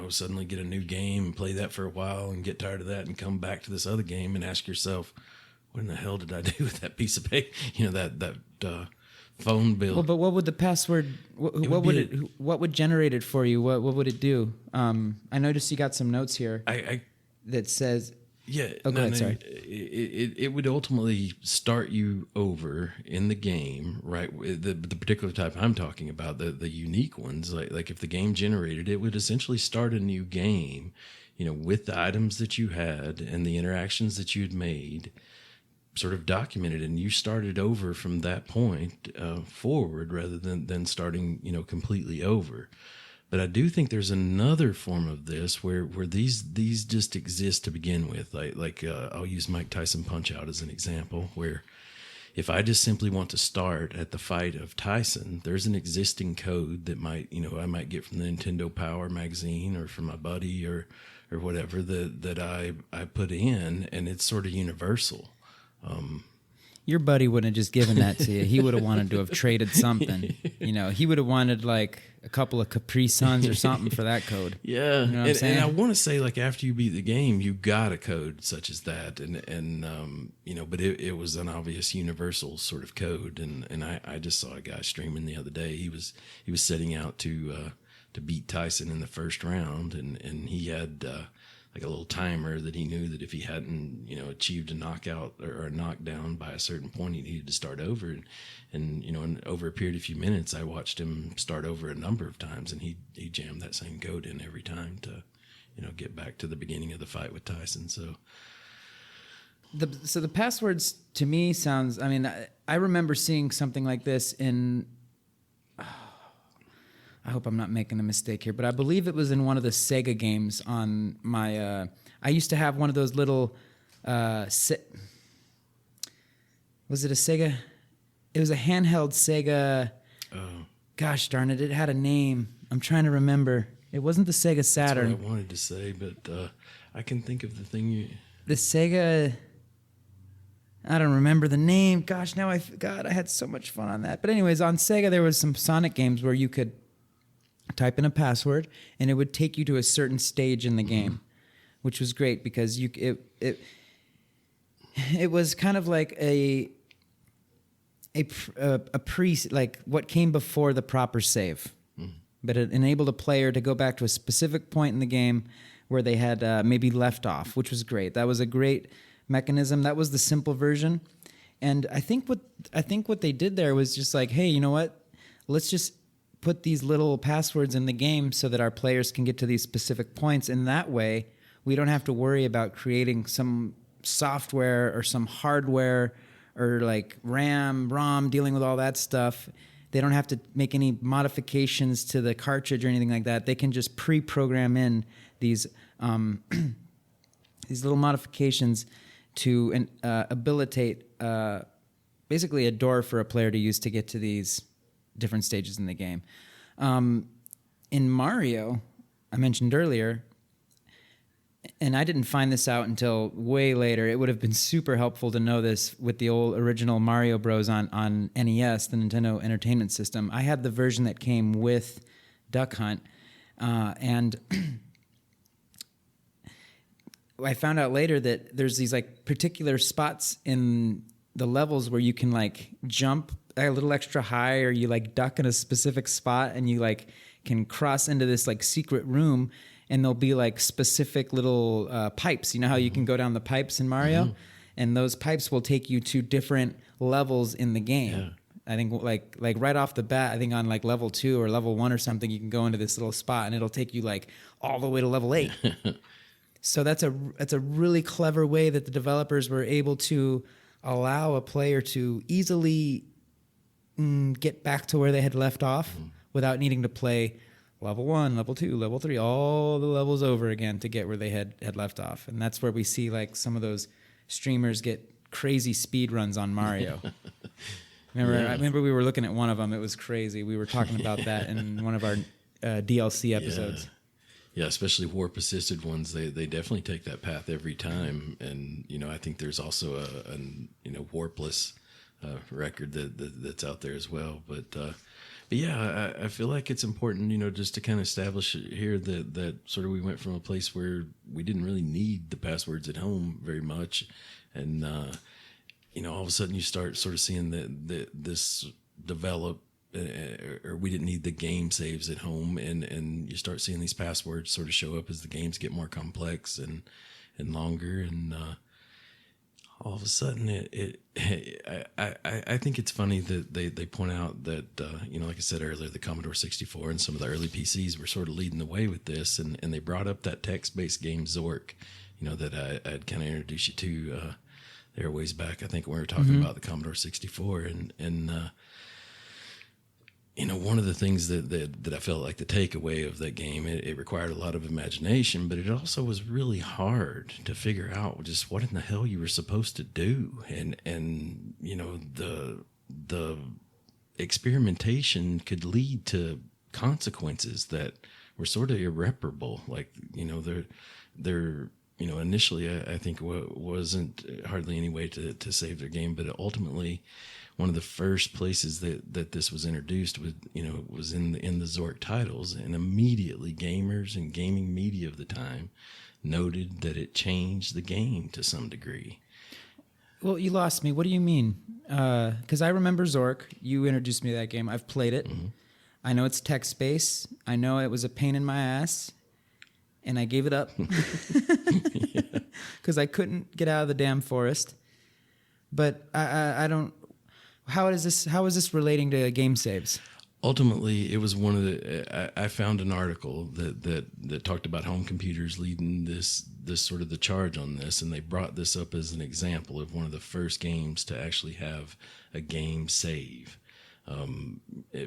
suddenly get a new game and play that for a while and get tired of that and come back to this other game and ask yourself, what in the hell did I do with that piece of paper? That phone bill. Well, but what would the password? What would generate it for you? What would it do? I noticed you got some notes here that says. Yeah. Oh, go ahead, sorry. It would ultimately start you over in the game, right? The particular type I'm talking about, the unique ones, like if the game generated, it would essentially start a new game, with the items that you had and the interactions that you'd made, sort of documented, and you started over from that point forward rather than starting, completely over. But I do think there's another form of this where these just exist to begin with. Like I'll use Mike Tyson Punch-Out as an example, where if I just simply want to start at the fight of Tyson, there's an existing code that I might get from the Nintendo Power magazine or from my buddy or whatever that I put in, and it's sort of universal. Your buddy wouldn't have just given that to you. He would have wanted to have traded something. He would have wanted like a couple of Capri Suns or something for that code. Yeah, you know what I'm saying? And I want to say, like, after you beat the game, you got a code such as that, and but it was an obvious universal sort of code, and I just saw a guy streaming the other day. He was setting out to beat Tyson in the first round, and he had like a little timer that he knew that if he hadn't, achieved a knockout or a knockdown by a certain point, he needed to start over. And over a period of a few minutes, I watched him start over a number of times, and he jammed that same code in every time to, get back to the beginning of the fight with Tyson. So the passwords to me sounds, I remember seeing something like this in, I hope I'm not making a mistake here, but I believe it was in one of the Sega games on my, I used to have one of those little, was it a Sega? It was a handheld Sega. Oh. Gosh darn it, it had a name. I'm trying to remember. It wasn't the Sega Saturn. That's what I wanted to say, but I can think of the thing The Sega... I don't remember the name. Gosh, now I forgot. I had so much fun on that. But anyways, on Sega, there was some Sonic games where you could type in a password, and it would take you to a certain stage in the game, which was great because it was kind of like a like what came before the proper save, but it enabled a player to go back to a specific point in the game where they had maybe left off, which was great. That was a great mechanism. That was the simple version, and I think what they did there was just like, hey, you know what? Let's just put these little passwords in the game so that our players can get to these specific points. And that way, we don't have to worry about creating some software or some hardware or like RAM, ROM, dealing with all that stuff. They don't have to make any modifications to the cartridge or anything like that. They can just pre-program in these these little modifications to habilitate basically a door for a player to use to get to these different stages in the game. In Mario, I mentioned earlier, and I didn't find this out until way later. It would have been super helpful to know this with the old original Mario Bros. on NES, the Nintendo Entertainment System. I had the version that came with Duck Hunt, and I found out later that there's these like particular spots in the levels where you can like jump a little extra high, or you like duck in a specific spot, and you like can cross into this like secret room, and there'll be like specific little pipes. You know how you can go down the pipes in Mario, and those pipes will take you to different levels in the game. Yeah. I think like right off the bat, I think on like level 2 or level 1 or something, you can go into this little spot, and it'll take you like all the way to level 8. So that's a really clever way that the developers were able to allow a player to easily get back to where they had left off without needing to play level 1, level 2, level 3, all the levels over again to get where they had left off. And that's where we see like some of those streamers get crazy speed runs on Mario. I remember we were looking at one of them. It was crazy. We were talking about that in one of our DLC episodes. Yeah, especially warp assisted ones. They definitely take that path every time. And I think there's also a warpless record that's out there as well. But But yeah, I feel like it's important, just to kind of establish here that sort of we went from a place where we didn't really need the passwords at home very much, and all of a sudden you start sort of seeing that this develop, or we didn't need the game saves at home, and you start seeing these passwords sort of show up as the games get more complex and longer, and all of a sudden I think it's funny that they point out that like I said earlier, the Commodore 64 and some of the early PCs were sort of leading the way with this, and they brought up that text-based game Zork, that I'd kind of introduced you to there a ways back. I think when we were talking about the Commodore 64, and one of the things that I felt like the takeaway of that game, it required a lot of imagination, but it also was really hard to figure out just what in the hell you were supposed to do. And the experimentation could lead to consequences that were sort of irreparable. Like, they're initially I think wasn't hardly any way to save their game, but ultimately one of the first places that this was introduced was in the Zork titles, and immediately gamers and gaming media of the time noted that it changed the game to some degree. Well, you lost me. What do you mean? Because I remember Zork. You introduced me to that game. I've played it. Mm-hmm. I know it's text-based. I know it was a pain in my ass, and I gave it up because I couldn't get out of the damn forest. But I don't. How is this relating to game saves? Ultimately, it was one of the. I found an article that talked about home computers leading this sort of the charge on this, and they brought this up as an example of one of the first games to actually have a game save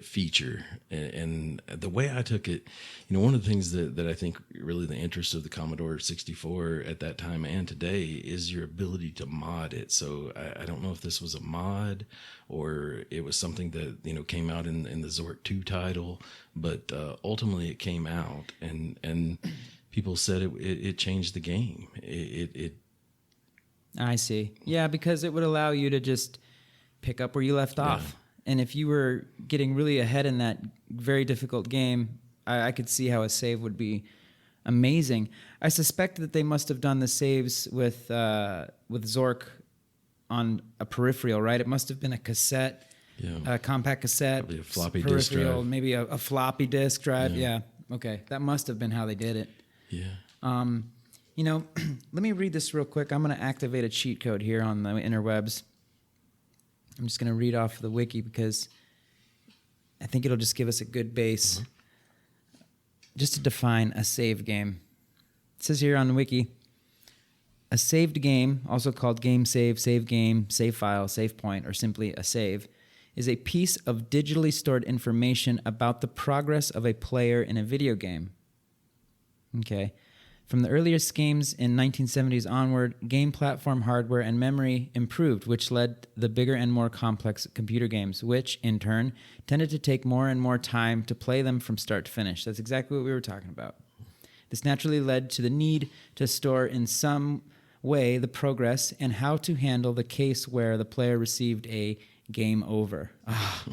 feature. And the way I took it, one of the things that I think really the interest of the Commodore 64 at that time and today is your ability to mod it. So I don't know if this was a mod or it was something that came out in the Zork 2 title, but ultimately it came out, and people said it changed the game. It I see. Yeah, because it would allow you to just pick up where you left off. And if you were getting really ahead in that very difficult game, I could see how a save would be amazing. I suspect that they must have done the saves with Zork on a peripheral, right? It must have been a cassette, a compact cassette, probably a floppy disk drive, maybe a floppy disk drive. Yeah. Okay, that must have been how they did it. Yeah. Let me read this real quick. I'm going to activate a cheat code here on the interwebs. I'm just going to read off the wiki because I think it'll just give us a good base just to define a save game. It says here on the wiki, a saved game, also called game save game, save file, save point, or simply a save, is a piece of digitally stored information about the progress of a player in a video game. Okay. From the earliest games in 1970s onward, game platform hardware and memory improved, which led the bigger and more complex computer games, which, in turn, tended to take more and more time to play them from start to finish. That's exactly what we were talking about. This naturally led to the need to store in some way the progress and how to handle the case where the player received a game over.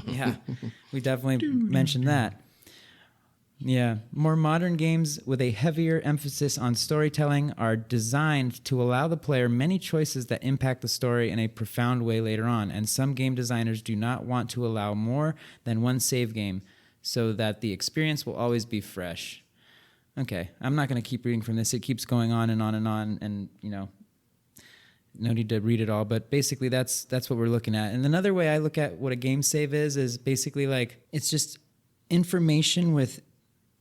Yeah, we definitely mentioned that. Yeah, more modern games with a heavier emphasis on storytelling are designed to allow the player many choices that impact the story in a profound way later on, and some game designers do not want to allow more than one save game so that the experience will always be fresh. Okay, I'm not going to keep reading from this. It keeps going on and on and on, and no need to read it all, but basically that's what we're looking at. And another way I look at what a game save is basically like it's just information with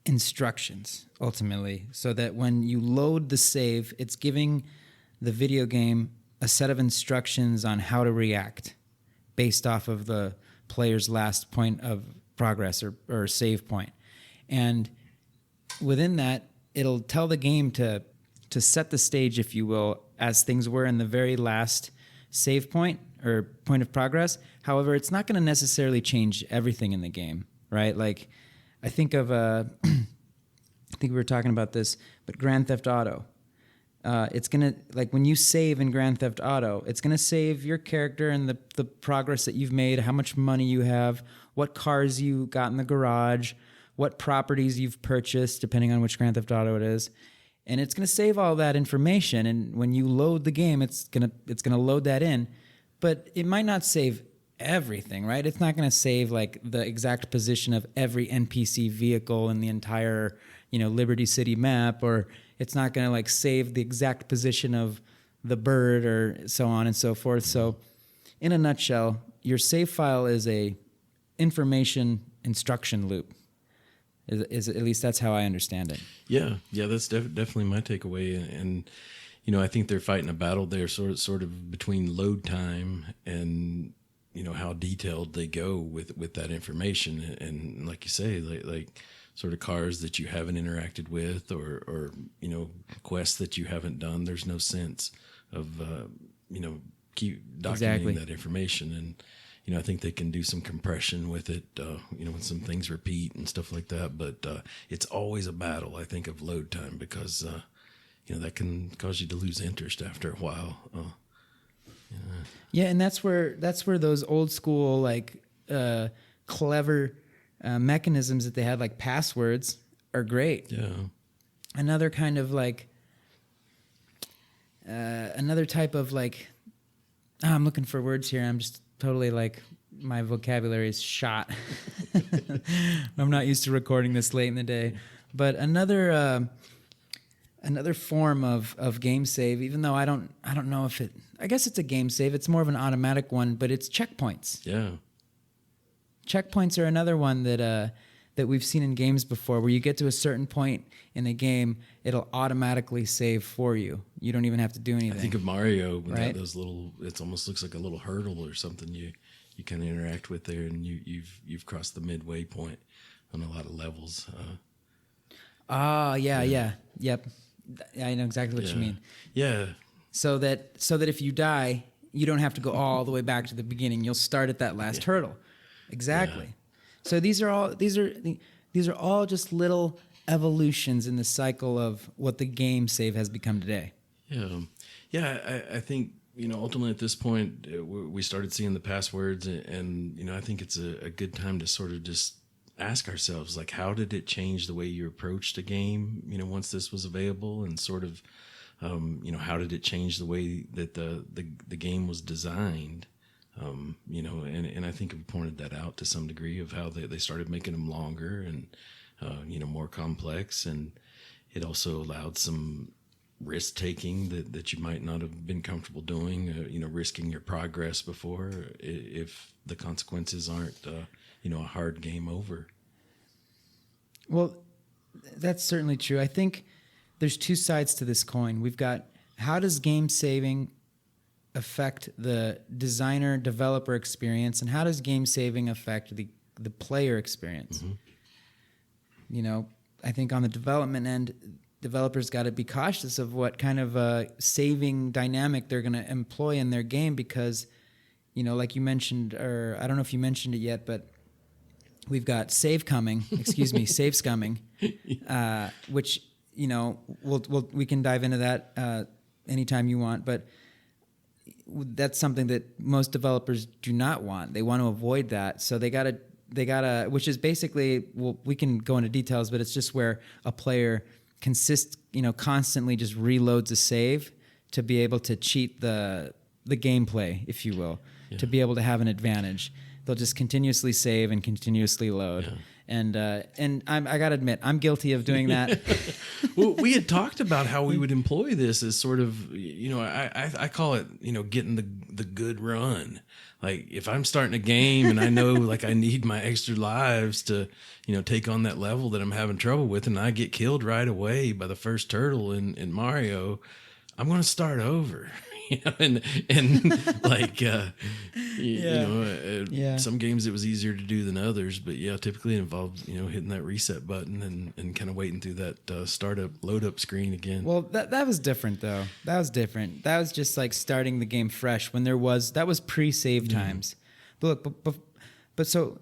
instructions ultimately, so that when you load the save, it's giving the video game a set of instructions on how to react based off of the player's last point of progress or save point. And within that, it'll tell the game to set the stage, if you will, as things were in the very last save point or point of progress. However, it's not going to necessarily change everything in the game, right? Like, I think of I think we were talking about this, but Grand Theft Auto. It's gonna, like, when you save in Grand Theft Auto, it's gonna save your character and the progress that you've made, how much money you have, what cars you got in the garage, what properties you've purchased, depending on which Grand Theft Auto it is. And it's going to save all that information. And when you load the game, it's going to load that in. But it might not save everything, right? It's not going to save like the exact position of every NPC vehicle in the entire, Liberty City map, or it's not going to like save the exact position of the bird or so on and so forth. So in a nutshell, your save file is a information instruction loop. Is at least that's how I understand it. Yeah, that's definitely my takeaway. And I think they're fighting a battle there, sort of between load time and how detailed they go with that information. And like you say, like sort of cars that you haven't interacted with, or quests that you haven't done. There's no sense of keep documenting Exactly. that information. And I think they can do some compression with it, when some things repeat and stuff like that. But it's always a battle, I think, of load time, because that can cause you to lose interest after a while. Yeah, and that's where those old school like clever mechanisms that they had, like passwords, are great. Yeah. Another kind of like another type of like I'm looking for words here. I'm just totally like my vocabulary is shot. I'm not used to recording this late in the day. But another form of game save, even though I don't know if it, I guess it's a game save. It's more of an automatic one, but it's checkpoints. Yeah. Checkpoints are another one that we've seen in games before, where you get to a certain point in a game, it'll automatically save for you. You don't even have to do anything. I think of Mario, when right? those little, it almost looks like a little hurdle or something you kind of interact with there, and you've crossed the midway point on a lot of levels. Yep. I know exactly what you mean. Yeah. So that if you die, you don't have to go all the way back to the beginning. You'll start at that last hurdle. Exactly. Yeah. So these are all just little evolutions in the cycle of what the game save has become today. Yeah. I think ultimately at this point we started seeing the passwords, and I think it's a good time to sort of just ask ourselves, like, how did it change the way you approached a game, once this was available, and sort of, how did it change the way that the game was designed? And I think we pointed that out to some degree, of how they started making them longer and, more complex. And it also allowed some risk taking that you might not have been comfortable doing, risking your progress before, if the consequences aren't, a hard game over. Well, that's certainly true. I think there's two sides to this coin. We've got, how does game saving affect the designer developer experience, and how does game saving affect the player experience? Mm-hmm. I think on the development end, developers got to be cautious of what kind of saving dynamic they're going to employ in their game, because, like you mentioned, or I don't know if you mentioned it yet, but we've got saves coming, which, we can dive into that anytime you want, but that's something that most developers do not want. They want to avoid that. So they gotta, which is basically, we can go into details, but it's just where a player constantly just reloads a save to be able to cheat the gameplay, if you will, to be able to have an advantage. They'll just continuously save and continuously load. Yeah. And I got to admit, I'm guilty of doing that. Well, we had talked about how we would employ this as sort of, I call it, getting the good run. Like, if I'm starting a game and I know, like, I need my extra lives to, take on that level that I'm having trouble with, and I get killed right away by the first turtle in Mario, I'm going to start over. And like, some games it was easier to do than others, but typically it involved, hitting that reset button and kind of waiting through that startup load up screen again. Well, that was different though. That was different. That was just like starting the game fresh when that was pre-save times. But look, but so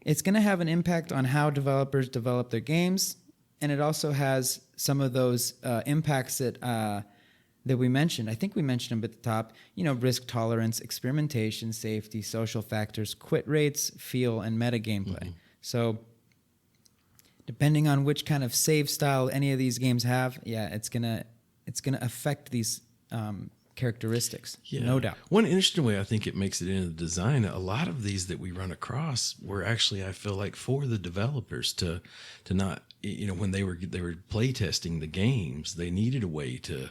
it's going to have an impact on how developers develop their games, and it also has some of those impacts that that we mentioned. I think we mentioned them at the top. Risk tolerance, experimentation, safety, social factors, quit rates, feel, and meta gameplay. Mm-hmm. So depending on which kind of save style any of these games have, it's gonna affect these characteristics, no doubt. One interesting way I think it makes it into the design, a lot of these that we run across were actually, I feel like, for the developers to not, when they were play testing the games, they needed a way to,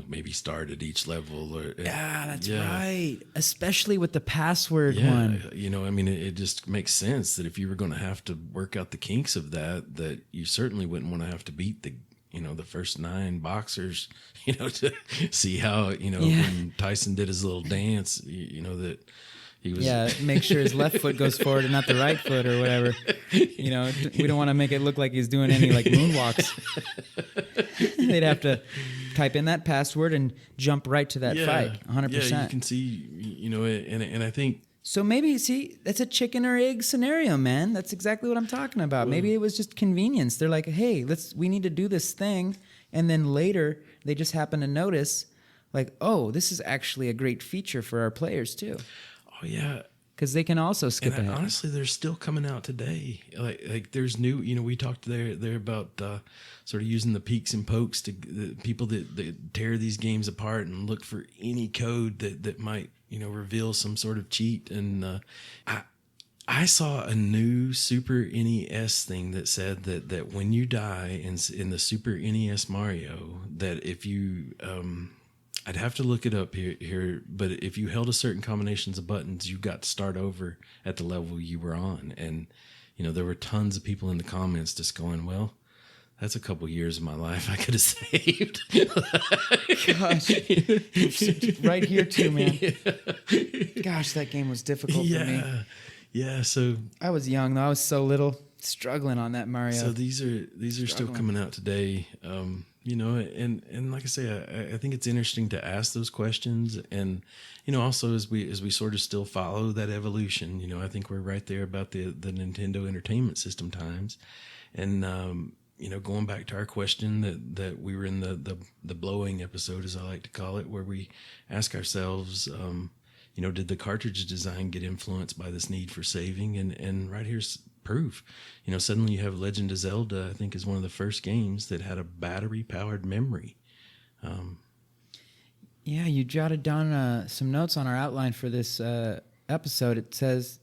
maybe start at each level. That's right. Especially with the password one. It just makes sense that if you were going to have to work out the kinks of that you certainly wouldn't want to have to beat the first 9 boxers, to see how, when Tyson did his little dance, that he was. Make sure his left foot goes forward and not the right foot or whatever. We don't want to make it look like he's doing any like moonwalks. They'd have to type in that password and jump right to that fight, 100%. Yeah, you can see, and I think. So maybe, that's a chicken or egg scenario, man. That's exactly what I'm talking about. Maybe it was just convenience. They're like, hey, we need to do this thing. And then later, they just happen to notice, like, oh, this is actually a great feature for our players, too. Oh, yeah. Because they can also skip ahead. Honestly, they're still coming out today. Like there's new, we talked there about sort of using the peeks and pokes to the people that tear these games apart and look for any code that might, reveal some sort of cheat. And I saw a new Super NES thing that said that when you die in the Super NES Mario, that if you I'd have to look it up here, but if you held a certain combinations of buttons, you got to start over at the level you were on. And, there were tons of people in the comments just going, well, that's a couple years of my life I could have saved. Gosh, right here too, man. Gosh, that game was difficult for me. Yeah, so I was young though. I was so little, struggling on that Mario. So these are still coming out today. And like I say, I think it's interesting to ask those questions, and also as we sort of still follow that evolution. I think we're right there about the Nintendo Entertainment System times, and going back to our question that we were in the blowing episode, as I like to call it, where we ask ourselves, did the cartridge design get influenced by this need for saving? And right here's proof. Suddenly you have Legend of Zelda, I think, is one of the first games that had a battery-powered memory. You jotted down some notes on our outline for this episode. It says,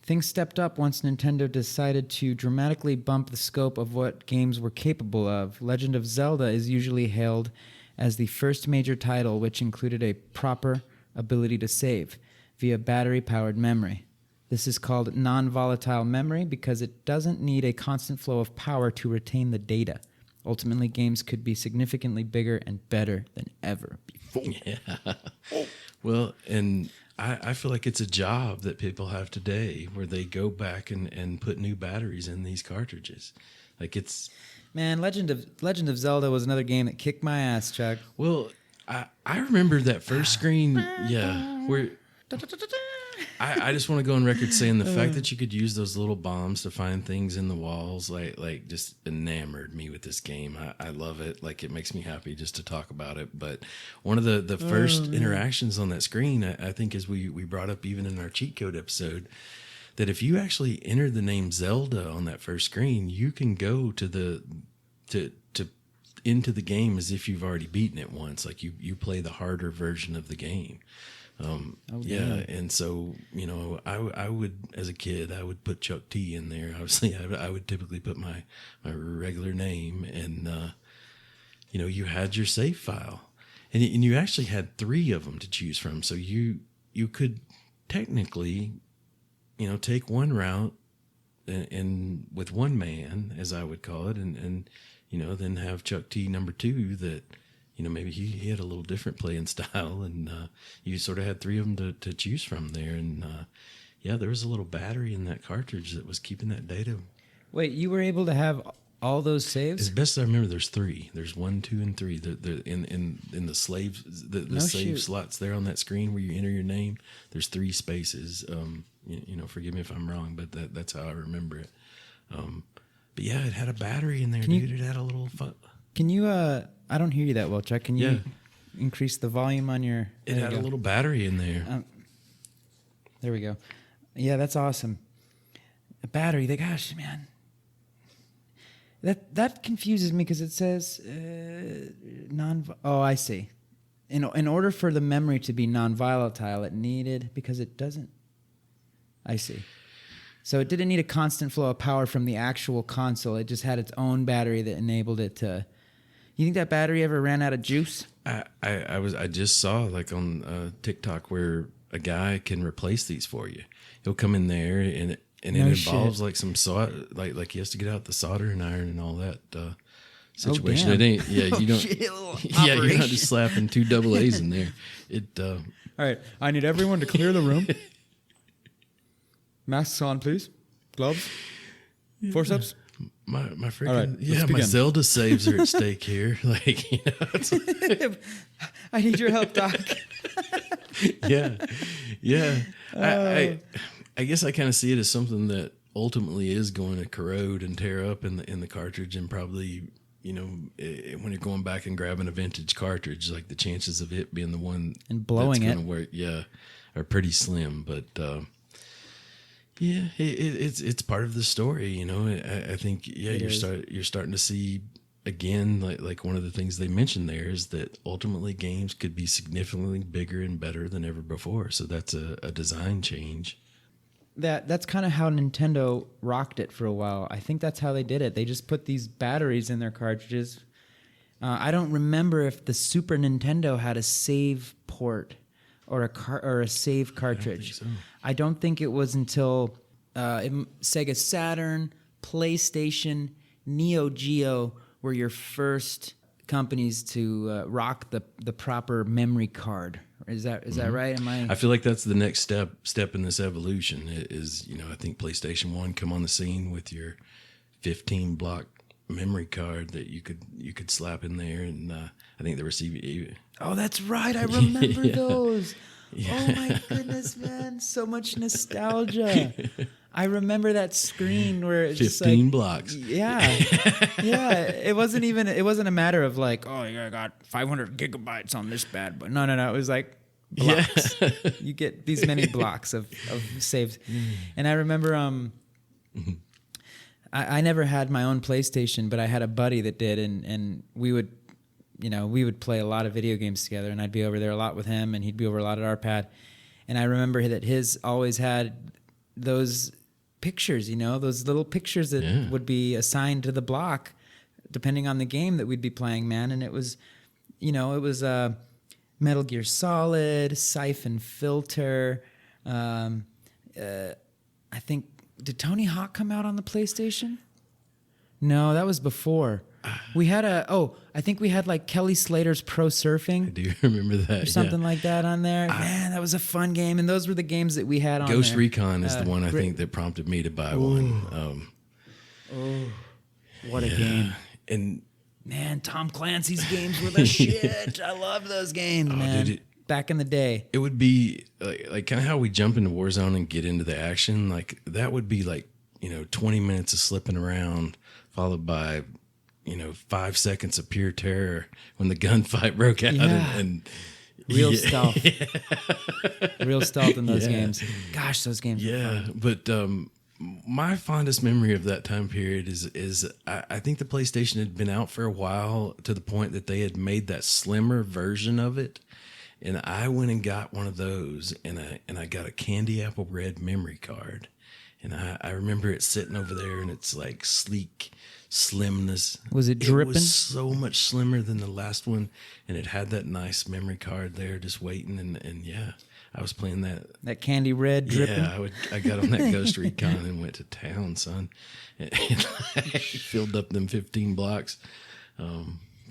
things stepped up once Nintendo decided to dramatically bump the scope of what games were capable of. Legend of Zelda is usually hailed as the first major title which included a proper ability to save via battery-powered memory. This is called non-volatile memory because it doesn't need a constant flow of power to retain the data. Ultimately, games could be significantly bigger and better than ever before. Yeah. Well, and I feel like it's a job that people have today where they go back and put new batteries in these cartridges. Like it's... Man, Legend of Zelda was another game that kicked my ass, Chuck. Well, I remember that first screen, where... I just want to go on record saying the fact that you could use those little bombs to find things in the walls, like just enamored me with this game. I love it. Like, it makes me happy just to talk about it. But one of the first interactions on that screen, I think, is we brought up even in our cheat code episode, that if you actually enter the name Zelda on that first screen, you can go to into the game as if you've already beaten it once. Like you play the harder version of the game. And so, I would, as a kid, I would put Chuck T in there. Obviously, I would typically put my regular name, and, you had your save file, and you actually had 3 of them to choose from. So you could technically, take one route and with one man, as I would call it, and then have Chuck T number 2 that, maybe he had a little different playing style, and you sort of had 3 of them to choose from there. And there was a little battery in that cartridge that was keeping that data. Wait, you were able to have all those saves? As best as I remember, there's 3. There's 1, 2, and 3. The in the slave save slots there on that screen where you enter your name. There's 3 spaces. Forgive me if I'm wrong, but that's how I remember it. But yeah, it had a battery in there, dude. It had a little fun. Can you? I don't hear you that well, Chuck. Can you increase the volume on your... It had a little battery in there. There we go. Yeah, that's awesome. A battery. Gosh, man. That confuses me because it says Oh, I see. In order for the memory to be non-volatile, it needed... Because it doesn't... I see. So it didn't need a constant flow of power from the actual console. It just had its own battery that enabled it to... You think that battery ever ran out of juice? I just saw like on TikTok where a guy can replace these for you. He'll come in there and it involves like some solder, like he has to get out the soldering iron and all that situation. Oh, damn. It ain't you don't you're not just slapping 2 double A's in there. All right, I need everyone to clear the room. Masks on, please. Gloves. Forceps. My freaking All right, my begin. Zelda saves are at stake here. Like, it's I need your help, Doc. yeah. I guess I kind of see it as something that ultimately is going to corrode and tear up in the cartridge, and probably when you're going back and grabbing a vintage cartridge, like the chances of it being the one and blowing that's it, work, are pretty slim. But it's part of the story. I think you're starting to see. Again, like one of the things they mentioned there is that ultimately games could be significantly bigger and better than ever before. So that's a design change. That's kind of how Nintendo rocked it for a while. I think that's how they did it. They just put these batteries in their cartridges. I don't remember if the Super Nintendo had a save port or a save cartridge. I don't think it was until Sega Saturn, PlayStation, Neo Geo were your first companies to rock the proper memory card. Is that right? I feel like that's the next step in this evolution. Is I think PlayStation 1 come on the scene with your 15 block memory card that you could slap in there, and I think the receiver. Oh, that's right. I remember those. Yeah. Oh my goodness, man! So much nostalgia. I remember that screen where it's 15 blocks. Yeah. It wasn't a matter of like, oh, I got 500 gigabytes on this bad boy. No. It was like blocks. Yeah. You get these many blocks of saves. And I remember, I never had my own PlayStation, but I had a buddy that did, and we would play a lot of video games together, and I'd be over there a lot with him, and he'd be over a lot at our pad. And I remember that his always had those pictures, those little pictures that would be assigned to the block depending on the game that we'd be playing, man. And it was, Metal Gear Solid, Siphon Filter. I think, did Tony Hawk come out on the PlayStation? No, that was before. We had I think we had like Kelly Slater's Pro Surfing. I do remember that. Or something like that on there. Man, that was a fun game. And those were the games that we had on Ghost there. Recon is the one I think that prompted me to buy one. What a game. And man, Tom Clancy's games were the shit. I love those games, man. Dude, back in the day. It would be like kind of how we jump into Warzone and get into the action. Like that would be like, 20 minutes of slipping around followed by 5 seconds of pure terror when the gunfight broke out and real stealth. Real stealth in those games. Gosh, those games were fun. But my fondest memory of that time period is I think the PlayStation had been out for a while to the point that they had made that slimmer version of it. And I went and got one of those, and I got a candy apple red memory card. And I remember it sitting over there, and it's like sleek slimness. Was it dripping? It was so much slimmer than the last one, and it had that nice memory card there just waiting. And I was playing that. That candy red dripping? Yeah, I got on that Ghost Recon and went to town, son. And I filled up them 15 blocks.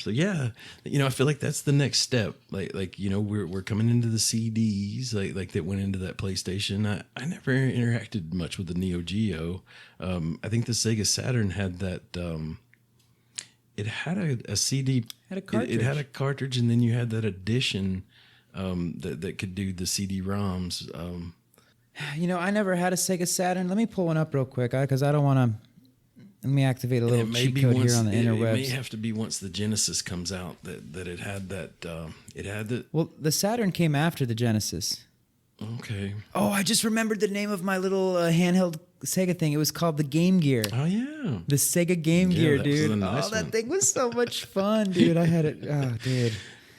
So I feel like that's the next step. Like we're coming into the CDs like that went into that PlayStation. I never interacted much with the Neo Geo. I think the Sega Saturn had that. It had a CD. Had a cartridge. It had a cartridge, and then you had that edition that could do the CD-ROMs. I never had a Sega Saturn. Let me pull one up real quick because I don't want to. Let me activate a little cheat code here on the interwebs. It may have to be once the Genesis comes out that it had that. It had the. Well, the Saturn came after the Genesis. Okay. Oh, I just remembered the name of my little handheld Sega thing. It was called the Game Gear. Oh yeah. The Sega Game Gear, that was dude. a nice that one. thing was so much fun, dude. I had it. Oh, dude.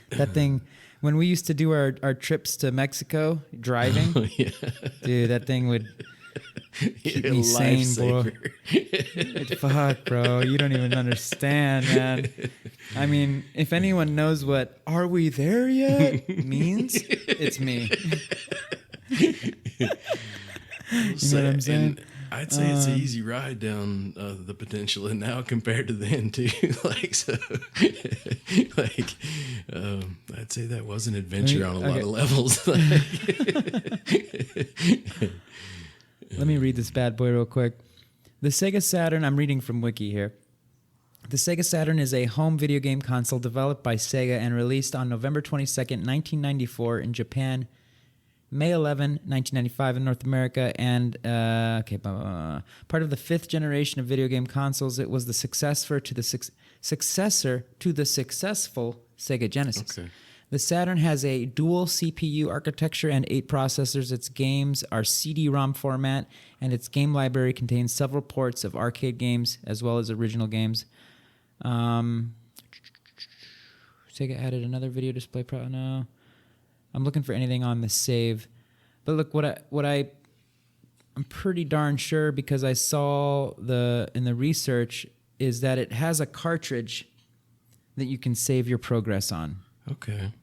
That thing. When we used to do our trips to Mexico driving, Oh, yeah. dude, that thing would keep me sane, bro. Fuck, bro. You don't even understand, man. I mean, if anyone knows what "Are we there yet?" means, it's me. You know what I'm saying? I'd say it's an easy ride down the Peninsula now compared to then too. I'd say that was an adventure on a lot of levels. Let me read this bad boy real quick. The Sega Saturn, I'm reading from Wiki here. The Sega Saturn is a home video game console developed by Sega and released on November 22nd, 1994 in Japan, May 11, 1995 in North America, and part of the fifth generation of video game consoles. It was the successor to the successful Sega Genesis. Okay. The Saturn has a dual CPU architecture and 8 processors. Its games are CD-ROM format, and its game library contains several ports of arcade games as well as original games. Sega added another video display. No, I'm looking for anything on the save. But look, I'm pretty darn sure because I saw in the research is that it has a cartridge that you can save your progress on. Okay.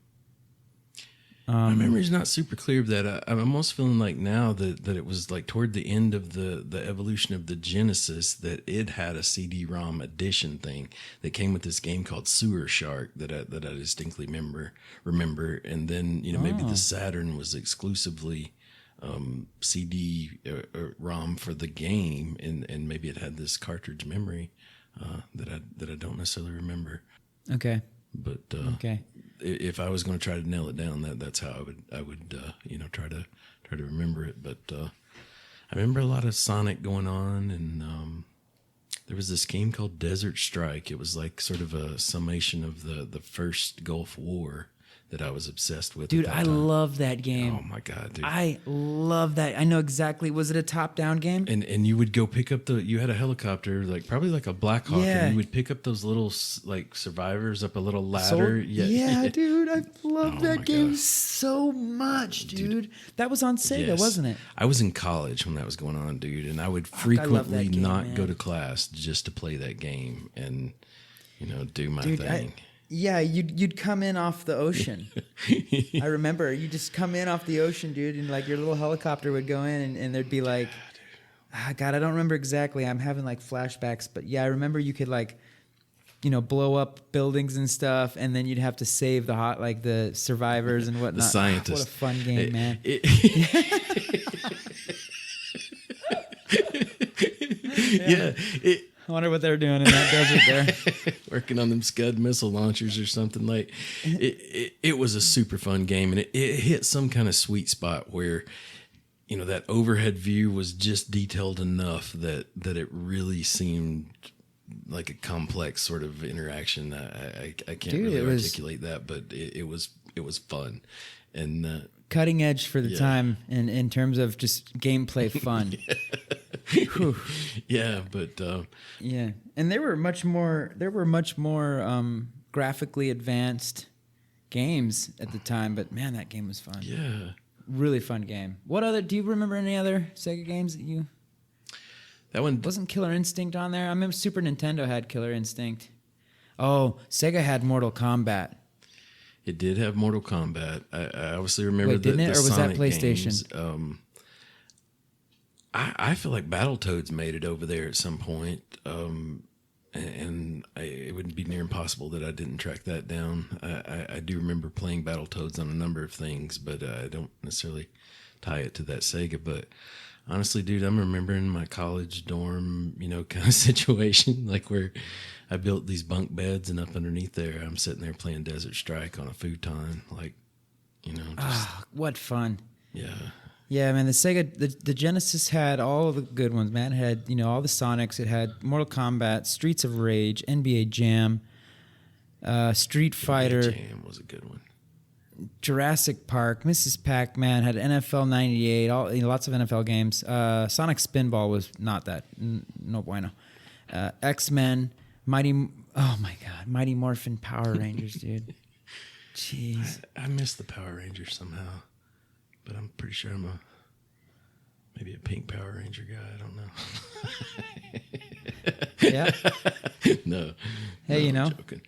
My memory's not super clear of that. I'm almost feeling like now that it was like toward the end of the evolution of the Genesis that it had a CD-ROM edition thing that came with this game called Sewer Shark that I distinctly remember. And then maybe the Saturn was exclusively CD-ROM for the game, and maybe it had this cartridge memory that I don't necessarily remember. Okay. But okay. If I was going to try to nail it down, that's how I would try to remember it. But I remember a lot of Sonic going on, and there was this game called Desert Strike. It was like sort of a summation of the first Gulf War that I was obsessed with. Dude, I love that game. Oh my God, dude. I love that. I know exactly. Was it a top-down game? And you would go pick up you had a helicopter, probably like a Black Hawk, and you would pick up those little survivors up a little ladder. Yeah, dude, I love that game so much, dude. That was on Sega, wasn't it? I was in college when that was going on, dude, and I would frequently not go to class just to play that game and do my thing. Yeah, you'd come in off the ocean. I remember you just come in off the ocean, dude, and like your little helicopter would go in, and there'd be like, God, I don't remember exactly. I'm having like flashbacks, but yeah, I remember you could blow up buildings and stuff, and then you'd have to save the survivors and whatnot. The scientists. What a fun game, man. Yeah. I wonder what they're doing in that desert there. Working on them Scud missile launchers or something. Like it was a super fun game, and it hit some kind of sweet spot where that overhead view was just detailed enough that it really seemed like a complex sort of interaction. I can't really articulate that, but it was fun and cutting edge for the time in terms of just gameplay fun. Yeah, but yeah, and there were much more graphically advanced games at the time, but man, that game was fun. Yeah, really fun game. Do you remember any other Sega games that you? That one wasn't Killer Instinct on there. I remember Super Nintendo had Killer Instinct. Oh, Sega had Mortal Kombat. It did have Mortal Kombat. I obviously remember didn't it? Or was Sonic that PlayStation? Games. I feel like Battletoads made it over there at some point, and it would be near impossible that I didn't track that down. I do remember playing Battletoads on a number of things, but I don't necessarily tie it to that Sega. But honestly, dude, I'm remembering my college dorm, kind of situation, like where I built these bunk beds, and up underneath there, I'm sitting there playing Desert Strike on a futon, what fun. Yeah. Yeah, man, the Sega, the Genesis had all of the good ones, man. It had, all the Sonics. It had Mortal Kombat, Streets of Rage, NBA Jam, Street Fighter, Jam was a good one. Jurassic Park, Mrs. Pac-Man, had NFL 98, lots of NFL games. Sonic Spinball was not that, no bueno. X-Men, Mighty Morphin Power Rangers, dude. Jeez. I miss the Power Rangers somehow, but I'm pretty sure I'm maybe a pink Power Ranger guy. I don't know. Yeah. No. Hey, I'm joking.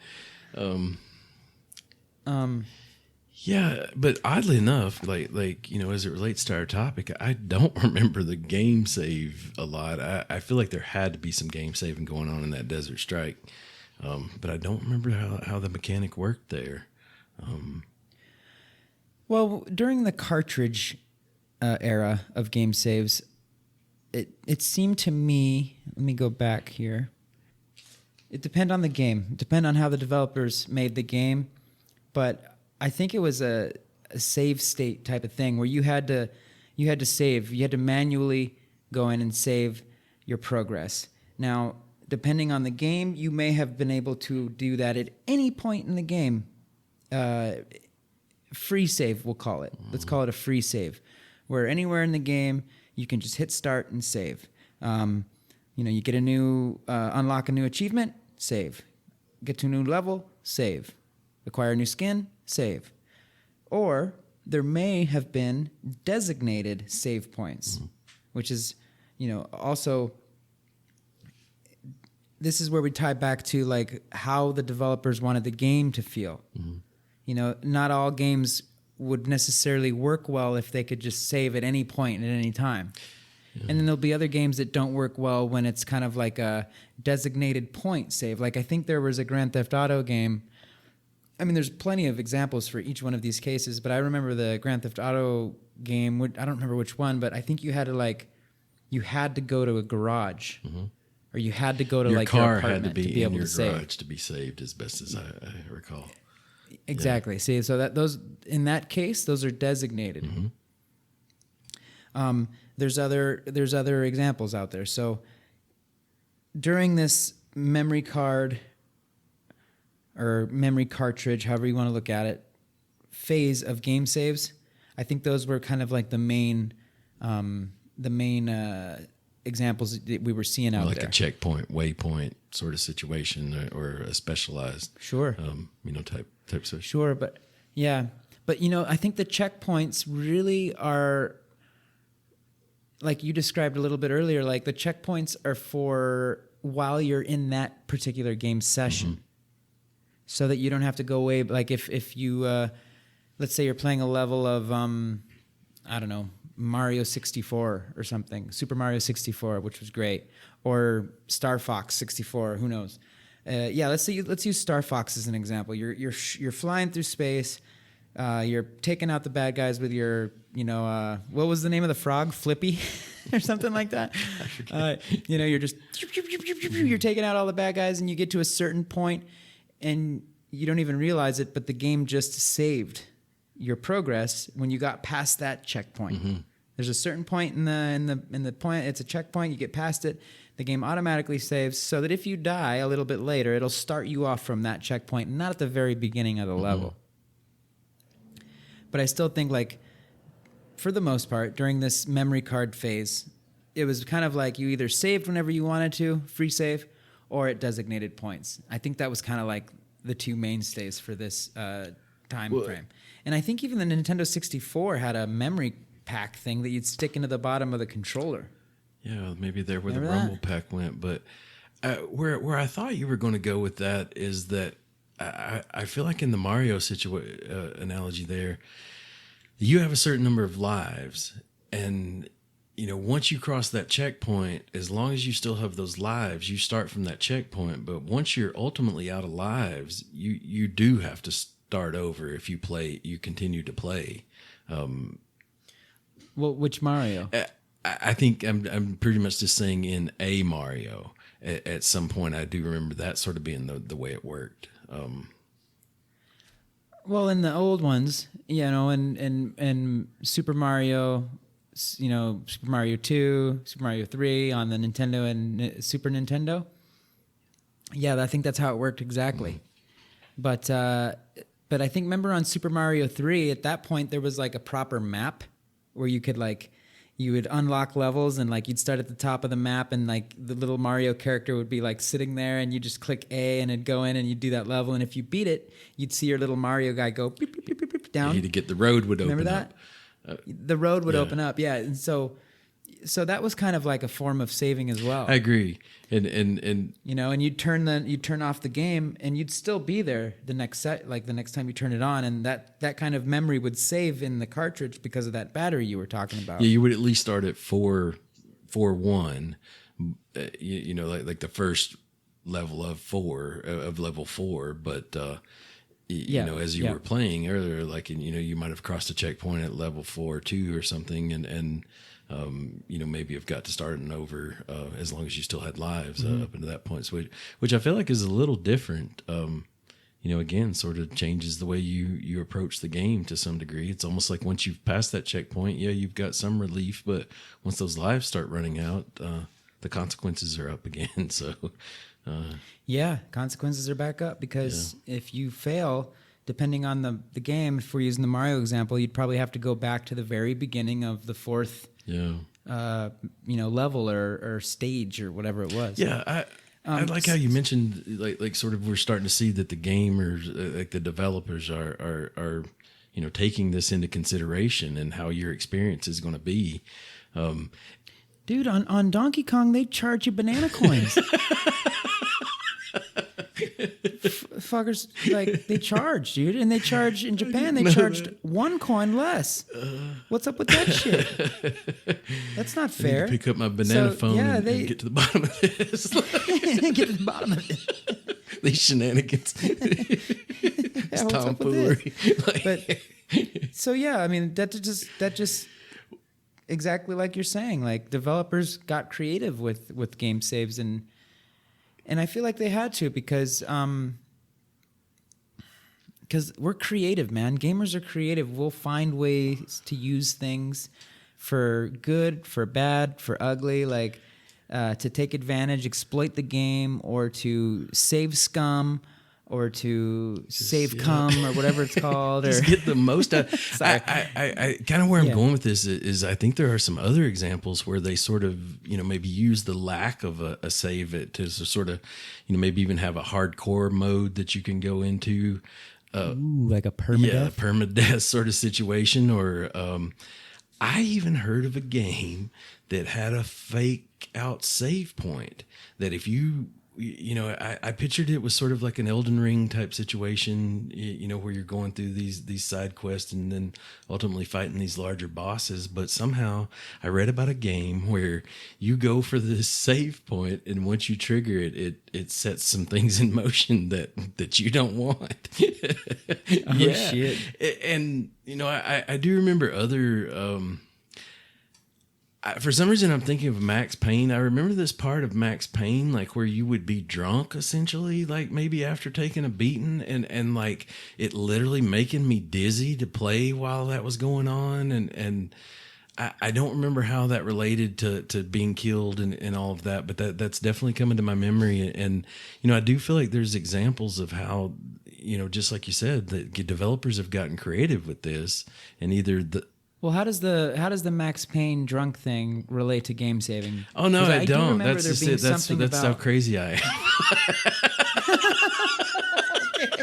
Yeah, but oddly enough, like as it relates to our topic, I don't remember the game save a lot. I feel like there had to be some game saving going on in that Desert Strike, but I don't remember how the mechanic worked there. Well, during the cartridge era of game saves, it seemed to me. Let me go back here. It depended on the game. It depended on how the developers made the game, but I think it was a save state type of thing where you had to save. You had to manually go in and save your progress. Now, depending on the game, you may have been able to do that at any point in the game. Free save, we'll call it. Let's call it a free save, where anywhere in the game you can just hit start and save. You get unlock a new achievement, save. Get to a new level, save. Acquire a new skin, save. Or there may have been designated save points, which is, also, this is where we tie back to like how the developers wanted the game to feel. Not all games would necessarily work well if they could just save at any point at any time. Yeah. And then there'll be other games that don't work well when it's kind of like a designated point save. Like I think there was a Grand Theft Auto game. I mean, there's plenty of examples for each one of these cases, but I remember the Grand Theft Auto game. I don't remember which one, but I think you had to go to a garage, or you had to go to your car apartment had to be able in your to save. garage to be saved, as best as I recall. Exactly. Yeah. See, so that in that case, those are designated. There's other examples out there. So during this memory card or memory cartridge, however you want to look at it, phase of game saves, I think those were kind of like the main examples that we were seeing out there. Like a checkpoint, waypoint sort of situation, or a specialized, type of. Sure, but I think the checkpoints really are, like you described a little bit earlier, like the checkpoints are for while you're in that particular game session, so that you don't have to go away. Like if you, let's say you're playing a level of, Mario 64 or something, Super Mario 64, which was great, or Star Fox 64, who knows? Let's use Star Fox as an example. You're flying through space. You're taking out the bad guys with your, what was the name of the frog? Flippy or something like that. You're just, you're taking out all the bad guys, and you get to a certain point and you don't even realize it, but the game just saved your progress when you got past that checkpoint. There's a certain point in the point, it's a checkpoint, you get past it, the game automatically saves, so that if you die a little bit later, it'll start you off from that checkpoint, not at the very beginning of the level. But I still think, like, for the most part, during this memory card phase, it was kind of like you either saved whenever you wanted to, free save, or at designated points. I think that was kind of like the two mainstays for this time frame. And I think even the Nintendo 64 had a memory pack thing that you'd stick into the bottom of the controller. Yeah, maybe there where Remember the Rumble Pack went. But where I thought you were going to go with that is that I feel like in the Mario analogy there, you have a certain number of lives, and once you cross that checkpoint, as long as you still have those lives, you start from that checkpoint. But once you're ultimately out of lives, you do have to start over if you continue to play. Well, which Mario? I think I'm pretty much just saying in a Mario. At some point, I do remember that sort of being the way it worked. Well, in the old ones, in Super Mario Super Mario 2, Super Mario 3 on the Nintendo and Super Nintendo. Yeah, I think that's how it worked exactly. But I think, remember on Super Mario 3, at that point there was like a proper map where you could you would unlock levels and you'd start at the top of the map and the little Mario character would be sitting there and you just click A and it'd go in and you'd do that level, and if you beat it, you'd see your little Mario guy go beep, beep, beep, beep, beep, down. You had to get the road would Remember open that? up. The road would open up, yeah. And so that was kind of like a form of saving as well. I agree. And and you'd turn off the game and you'd still be there the next time you turn it on, and that kind of memory would save in the cartridge because of that battery you were talking about. Yeah, you would at least start at 4.1, like the first level of level 4, but as you were playing earlier, you might have crossed a checkpoint at level 4.2 or something, and maybe have got to starting over as long as you still had lives up into that point. So, which I feel like is a little different. Again, sort of changes the way you approach the game to some degree. It's almost like once you've passed that checkpoint, you've got some relief, but once those lives start running out, the consequences are up again. So, consequences are back up because if you fail, depending on the game, if we're using the Mario example, you'd probably have to go back to the very beginning of the fourth level or stage or whatever it was. Yeah, I like how you mentioned like sort of we're starting to see that the gamers, the developers are taking this into consideration and how your experience is going to be. Dude, on Donkey Kong they charge you banana coins. Fuckers, they charge, dude, and they charge in Japan. They charged 1 coin less. What's up with that shit? That's not fair. I need to pick up my banana phone and get to the bottom of this. Get to the bottom of it. These shenanigans. It's tomfoolery. That just exactly like you're saying. Developers got creative with game saves and I feel like they had to because we're creative, man. Gamers are creative. We'll find ways to use things for good, for bad, for ugly, to take advantage, exploit the game, or to save scum, or to save cum, or whatever it's called. Just get the most out. I kind of where I'm going with this is I think there are some other examples where they sort of, maybe use the lack of a save to sort of, maybe even have a hardcore mode that you can go into. Like a permadeath? Yeah, a permadeath sort of situation. Or I even heard of a game that had a fake out save point that if you... I pictured it was sort of like an Elden Ring type situation, where you're going through these side quests and then ultimately fighting these larger bosses. But somehow I read about a game where you go for this save point, and once you trigger it sets some things in motion that you don't want. Shit. And I do remember other. For some reason, I'm thinking of Max Payne. I remember this part of Max Payne, where you would be drunk, essentially, maybe after taking a beating, and it literally making me dizzy to play while that was going on. And I don't remember how that related to being killed and all of that, but that's definitely coming to my memory. And, I do feel like there's examples of how, just like you said, that developers have gotten creative with this, and either Well, how does the Max Payne drunk thing relate to game saving? Oh no, I don't. That's just it. That's how crazy I am. Okay.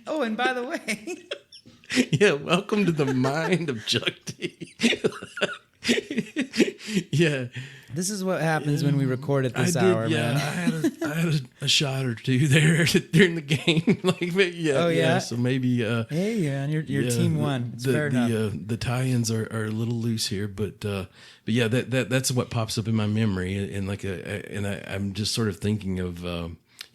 Oh, and by the way, yeah, welcome to the mind of Chuck T. Yeah, this is what happens when we record at this hour, man. I had a shot or two there during the game. So maybe. Hey, man, your team won. It's fair enough. The tie-ins are a little loose here, but yeah, that's what pops up in my memory, and I'm just sort of thinking of.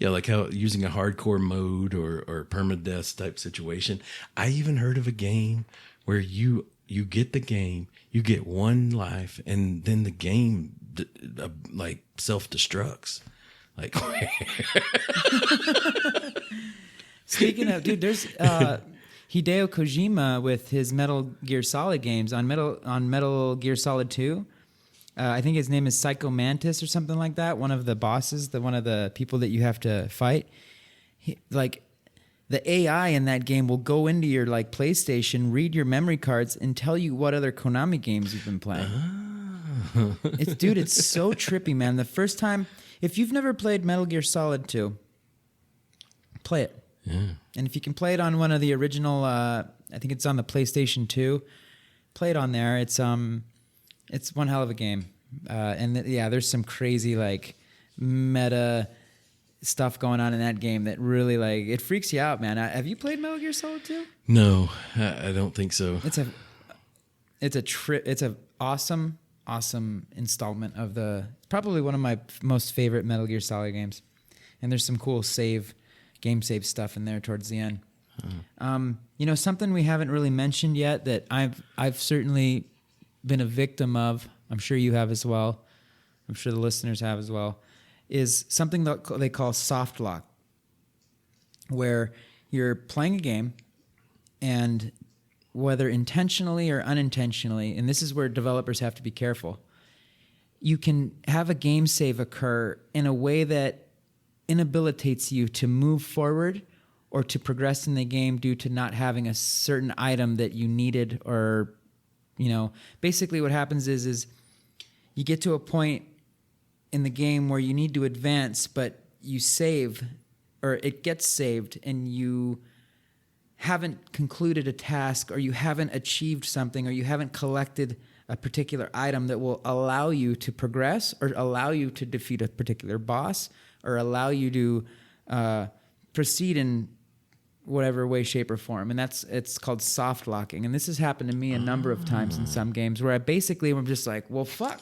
Like how using a hardcore mode or permadeath type situation. I even heard of a game where you get the game, you get 1 life, and then the game self-destructs. Speaking of, dude, there's Hideo Kojima with his Metal Gear Solid games on Metal Gear Solid 2. I think his name is Psycho Mantis or something like that. One of the bosses, one of the people that you have to fight. Like the AI in that game will go into your like PlayStation, read your memory cards, and tell you what other Konami games you've been playing. It's so trippy, man. The first time, if you've never played Metal Gear Solid 2, play it. Yeah. And if you can play it on one of the original, I think it's on the PlayStation 2, play it on there. It's one hell of a game. There's some crazy like meta stuff going on in that game that really like it freaks you out, man. Have you played Metal Gear Solid 2? No, I don't think so. It's a awesome installment of probably one of my most favorite Metal Gear Solid games. And there's some cool game save stuff in there towards the end. Something we haven't really mentioned yet that I've certainly been a victim of, I'm sure you have as well, I'm sure the listeners have as well, is something that they call soft lock, where you're playing a game and whether intentionally or unintentionally, and this is where developers have to be careful, you can have a game save occur in a way that inhabilitates you to move forward or to progress in the game due to not having a certain item that you needed, or basically what happens is you get to a point in the game where you need to advance, but you save, or it gets saved, and you haven't concluded a task, or you haven't achieved something, or you haven't collected a particular item that will allow you to progress or allow you to defeat a particular boss or allow you to proceed in whatever way, shape, or form. And it's called soft locking. And this has happened to me a number of times in some games where I basically am just like, well, fuck.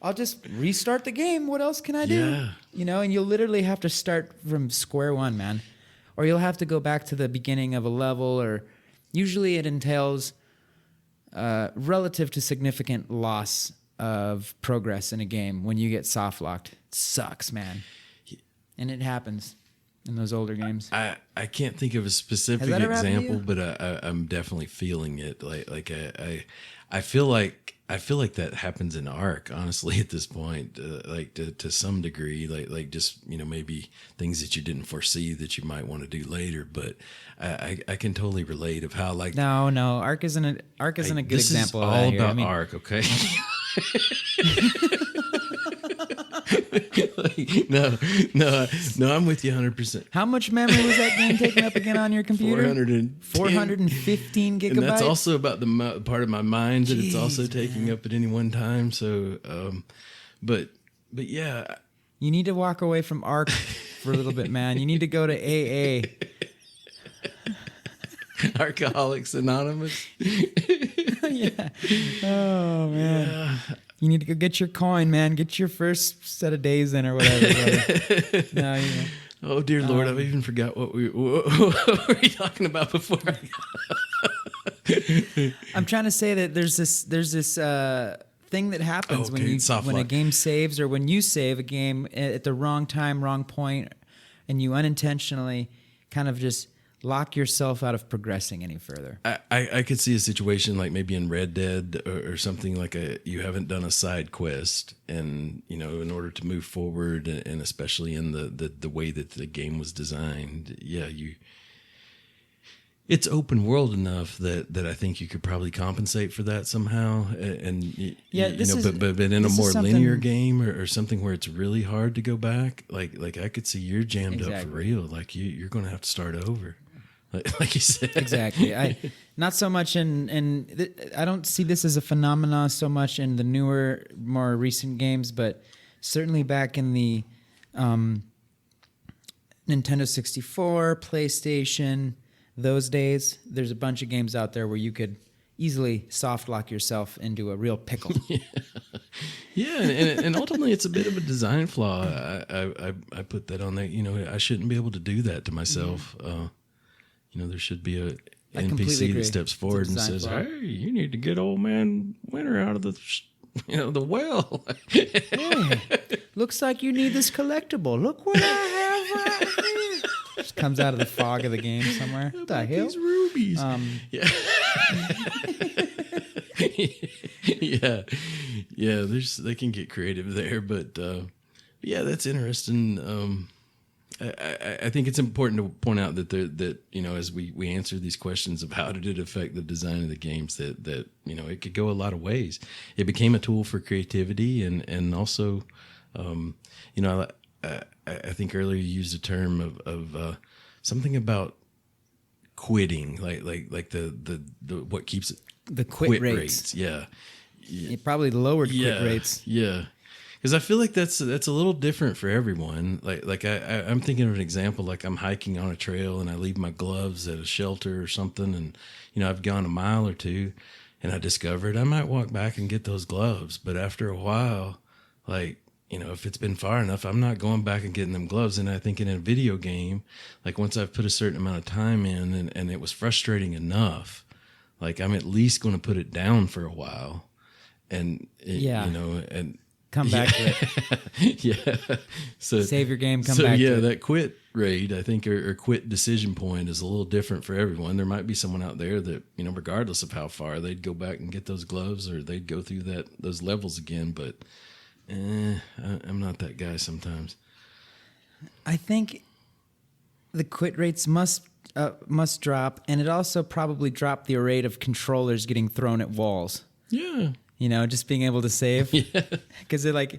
I'll just restart the game. What else can I do? Yeah. And you'll literally have to start from square one, man. Or you'll have to go back to the beginning of a level, or usually it entails relative to significant loss of progress in a game when you get soft locked. It sucks, man. And it happens in those older games. I can't think of a specific example, but I'm definitely feeling it. I feel like that happens in Ark, honestly, at this point, to some degree, like just, maybe things that you didn't foresee that you might want to do later. But I can totally relate of how no, Ark isn't a good example. This is all about Ark, okay? No, I'm with you 100%. How much memory was that game taking up again on your computer? 415 gigabytes. And that's also about the part of my mind that it's also taking up at any one time. So, but yeah. You need to walk away from Ark for a little bit, man. You need to go to AA. Alcoholics Anonymous. Yeah. Oh, man. Yeah. You need to go get your coin, man. Get your first set of days in or whatever. No, Oh, dear Lord, I've even forgot what we were talking about before. I'm trying to say that there's this thing that happens when a game saves, or when you save a game at the wrong time, wrong point, and you unintentionally kind of just lock yourself out of progressing any further. I could see a situation like maybe in Red Dead or something like you haven't done a side quest, and in order to move forward, and especially in the way that the game was designed, it's open world enough that I think you could probably compensate for that somehow. But in a more linear game or something where it's really hard to go back, like I could see you're jammed up for real. Like you're going to have to start over. Like you said. Exactly. Not so much I don't see this as a phenomenon so much in the newer, more recent games, but certainly back in the Nintendo 64, PlayStation, those days, there's a bunch of games out there where you could easily soft lock yourself into a real pickle. Yeah, and ultimately it's a bit of a design flaw. I put that on there. I shouldn't be able to do that to myself. There should be a NPC that steps forward and says, "Hey, you need to get old man Winter out of the well." Hey, looks like you need this collectible. Look what I have right here. Just comes out of the fog of the game somewhere. What the hell? These rubies. Yeah. yeah. They can get creative there, but yeah, that's interesting. I think it's important to point out that as we answer these questions of how did it affect the design of the games, that it could go a lot of ways. It became a tool for creativity and also, I think earlier you used a term of something about quitting, like the what keeps it. The quit rates. Yeah. It probably lowered quit rates. Yeah. Because I feel like that's a little different for everyone. Like I'm thinking of an example. Like I'm hiking on a trail and I leave my gloves at a shelter or something, and I've gone a mile or two, and I discovered I might walk back and get those gloves. But after a while, if it's been far enough, I'm not going back and getting them gloves. And I think in a video game, like once I've put a certain amount of time in, and it was frustrating enough, like I'm at least going to put it down for a while, and and come back to it. Yeah. So save your game, come back to it. That quit rate, I think, or quit decision point is a little different for everyone. There might be someone out there that, regardless of how far, they'd go back and get those gloves, or they'd go through those levels again. But I'm not that guy sometimes. I think the quit rates must drop, and it also probably dropped the rate of controllers getting thrown at walls. Yeah. Just being able to save. Yeah. Because if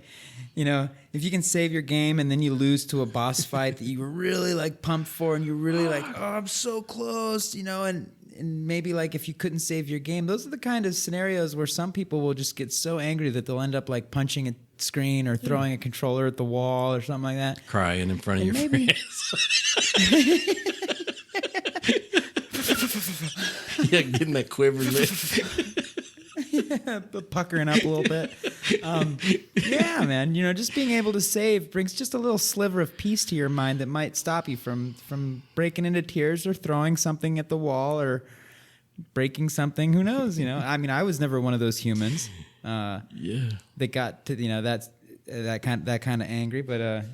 you can save your game and then you lose to a boss fight that you were really pumped for, and you're really oh, I'm so close, and maybe if you couldn't save your game, those are the kind of scenarios where some people will just get so angry that they'll end up punching a screen or throwing a controller at the wall or something like that. Crying in front of your friends. Yeah, getting that quiver lip. Puckering up a little bit. Yeah, man. Just being able to save brings just a little sliver of peace to your mind that might stop you from breaking into tears or throwing something at the wall or breaking something. Who knows? I was never one of those humans. That got to that kind of angry, but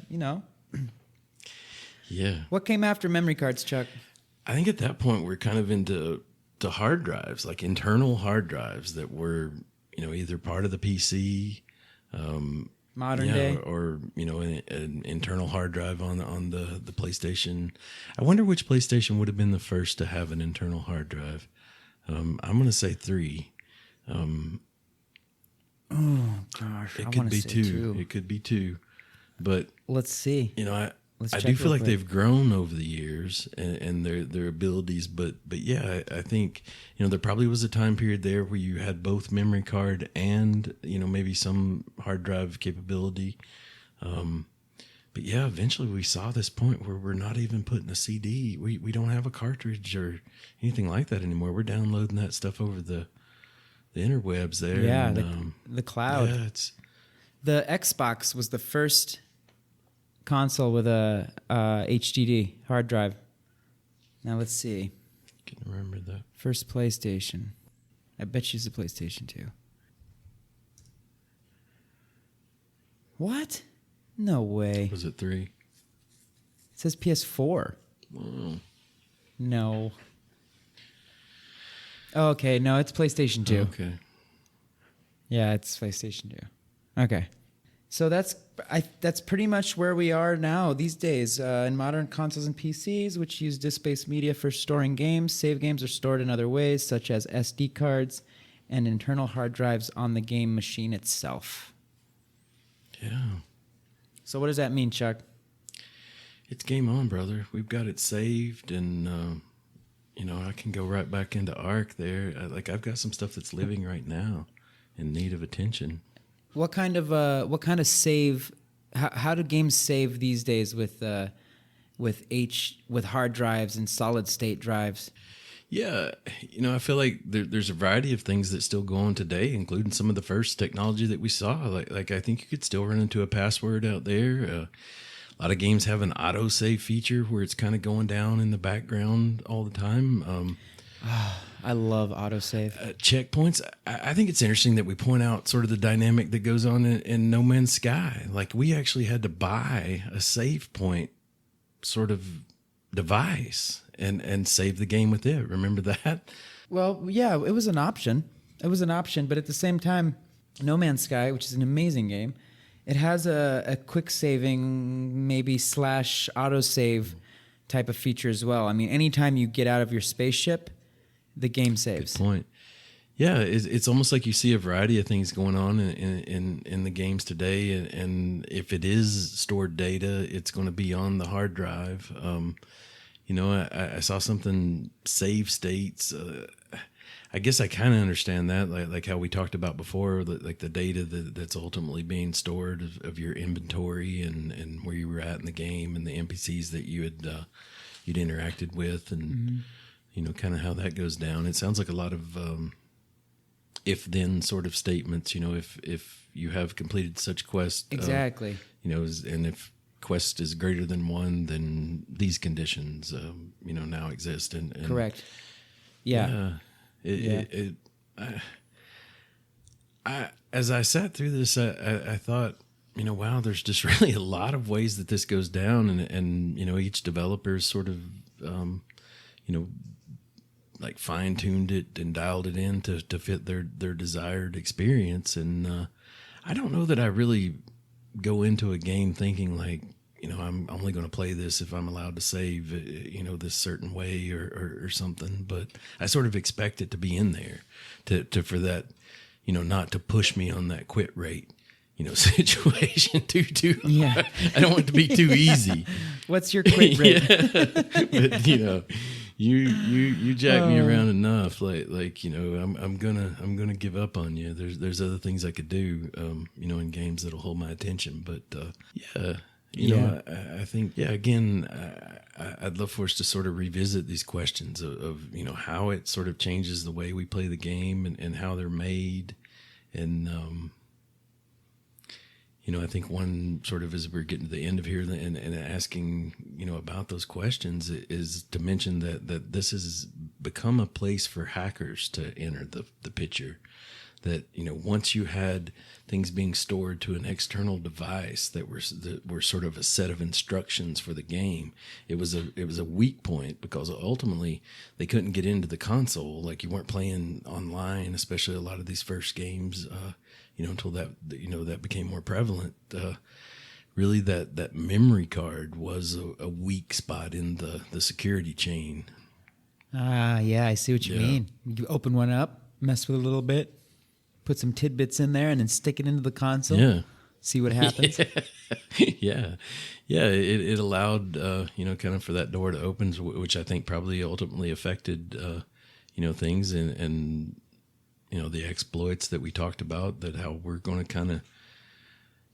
Yeah. What came after memory cards, Chuck? I think at that point we're kind of into hard drives, like internal hard drives that were, either part of the PC, modern day, or an internal hard drive on the PlayStation. I wonder which PlayStation would have been the first to have an internal hard drive. I'm going to say 3. Oh gosh, it could be 2. It could be 2, but let's see. I do feel like they've grown over the years and their abilities, but yeah, I think there probably was a time period there where you had both memory card and maybe some hard drive capability. But yeah, eventually we saw this point where we're not even putting a CD. We don't have a cartridge or anything like that anymore. We're downloading that stuff over the interwebs there. Yeah, and, the cloud. Yeah, the Xbox was the first console with a HDD hard drive. Now let's see. I can remember that. First PlayStation. I bet you it's a PlayStation 2. What? No way. Was it 3? It says PS4. Wow. No. Oh, okay, no, it's PlayStation 2. Okay. Yeah, it's PlayStation 2. Okay. So that's pretty much where we are now these days. In modern consoles and PCs, which use disk-based media for storing games, save games are stored in other ways, such as SD cards and internal hard drives on the game machine itself. Yeah. So what does that mean, Chuck? It's game on, brother. We've got it saved, and I can go right back into Arc there. I've got some stuff that's living right now in need of attention. What kind of save? How do games save these days with hard drives and solid state drives? Yeah, I feel like there's a variety of things that still go on today, including some of the first technology that we saw. Like I think you could still run into a password out there. A lot of games have an autosave feature where it's kind of going down in the background all the time. I love autosave. Checkpoints. I think it's interesting that we point out sort of the dynamic that goes on in No Man's Sky. Like we actually had to buy a save point sort of device and save the game with it. Remember that? Well, yeah, it was an option. It was an option, but at the same time, No Man's Sky, which is an amazing game, it has a quick saving, maybe / autosave type of feature as well. I mean, anytime you get out of your spaceship, the game saves. Good point. Yeah, it's almost like you see a variety of things going on in the games today, and if it is stored data, it's going to be on the hard drive. I saw something save states. I guess I kind of understand that, like how we talked about before, like the data that's ultimately being stored of your inventory and where you were at in the game and the NPCs that you'd interacted with, and kind of how that goes down. It sounds like a lot of if-then sort of statements. If you have completed such quest, Exactly. And if quest is greater than 1, then these conditions, now exist. And Correct. Yeah. As I sat through this, I thought, wow, there's just really a lot of ways that this goes down, and each developer's sort of, like fine-tuned it and dialed it in to fit their desired experience. And I don't know that I really go into a game thinking like, I'm only going to play this if I'm allowed to save, this certain way or something. But I sort of expect it to be in there to for that, not to push me on that quit rate, situation too. Yeah. I don't want it to be too easy. What's your quit rate? But you jack me around enough, I'm gonna give up on you. There's other things I could do, in games that'll hold my attention. But I think again, I'd love for us to sort of revisit these questions of how it sort of changes the way we play the game and how they're made, and I think one sort of, as we're getting to the end of here and asking, about those questions, is to mention that this has become a place for hackers to enter the picture. That, once you had things being stored to an external device that were sort of a set of instructions for the game, it was a weak point, because ultimately they couldn't get into the console. Like, you weren't playing online, especially a lot of these first games, until that became more prevalent. Really, that memory card was a weak spot in the security chain. Yeah, I see what you mean. You open one up, mess with it a little bit, put some tidbits in there, and then stick it into the console. Yeah. See what happens. Yeah. It allowed, kind of for that door to open, which I think probably ultimately affected, things and the exploits that we talked about, that how we're going to kind of,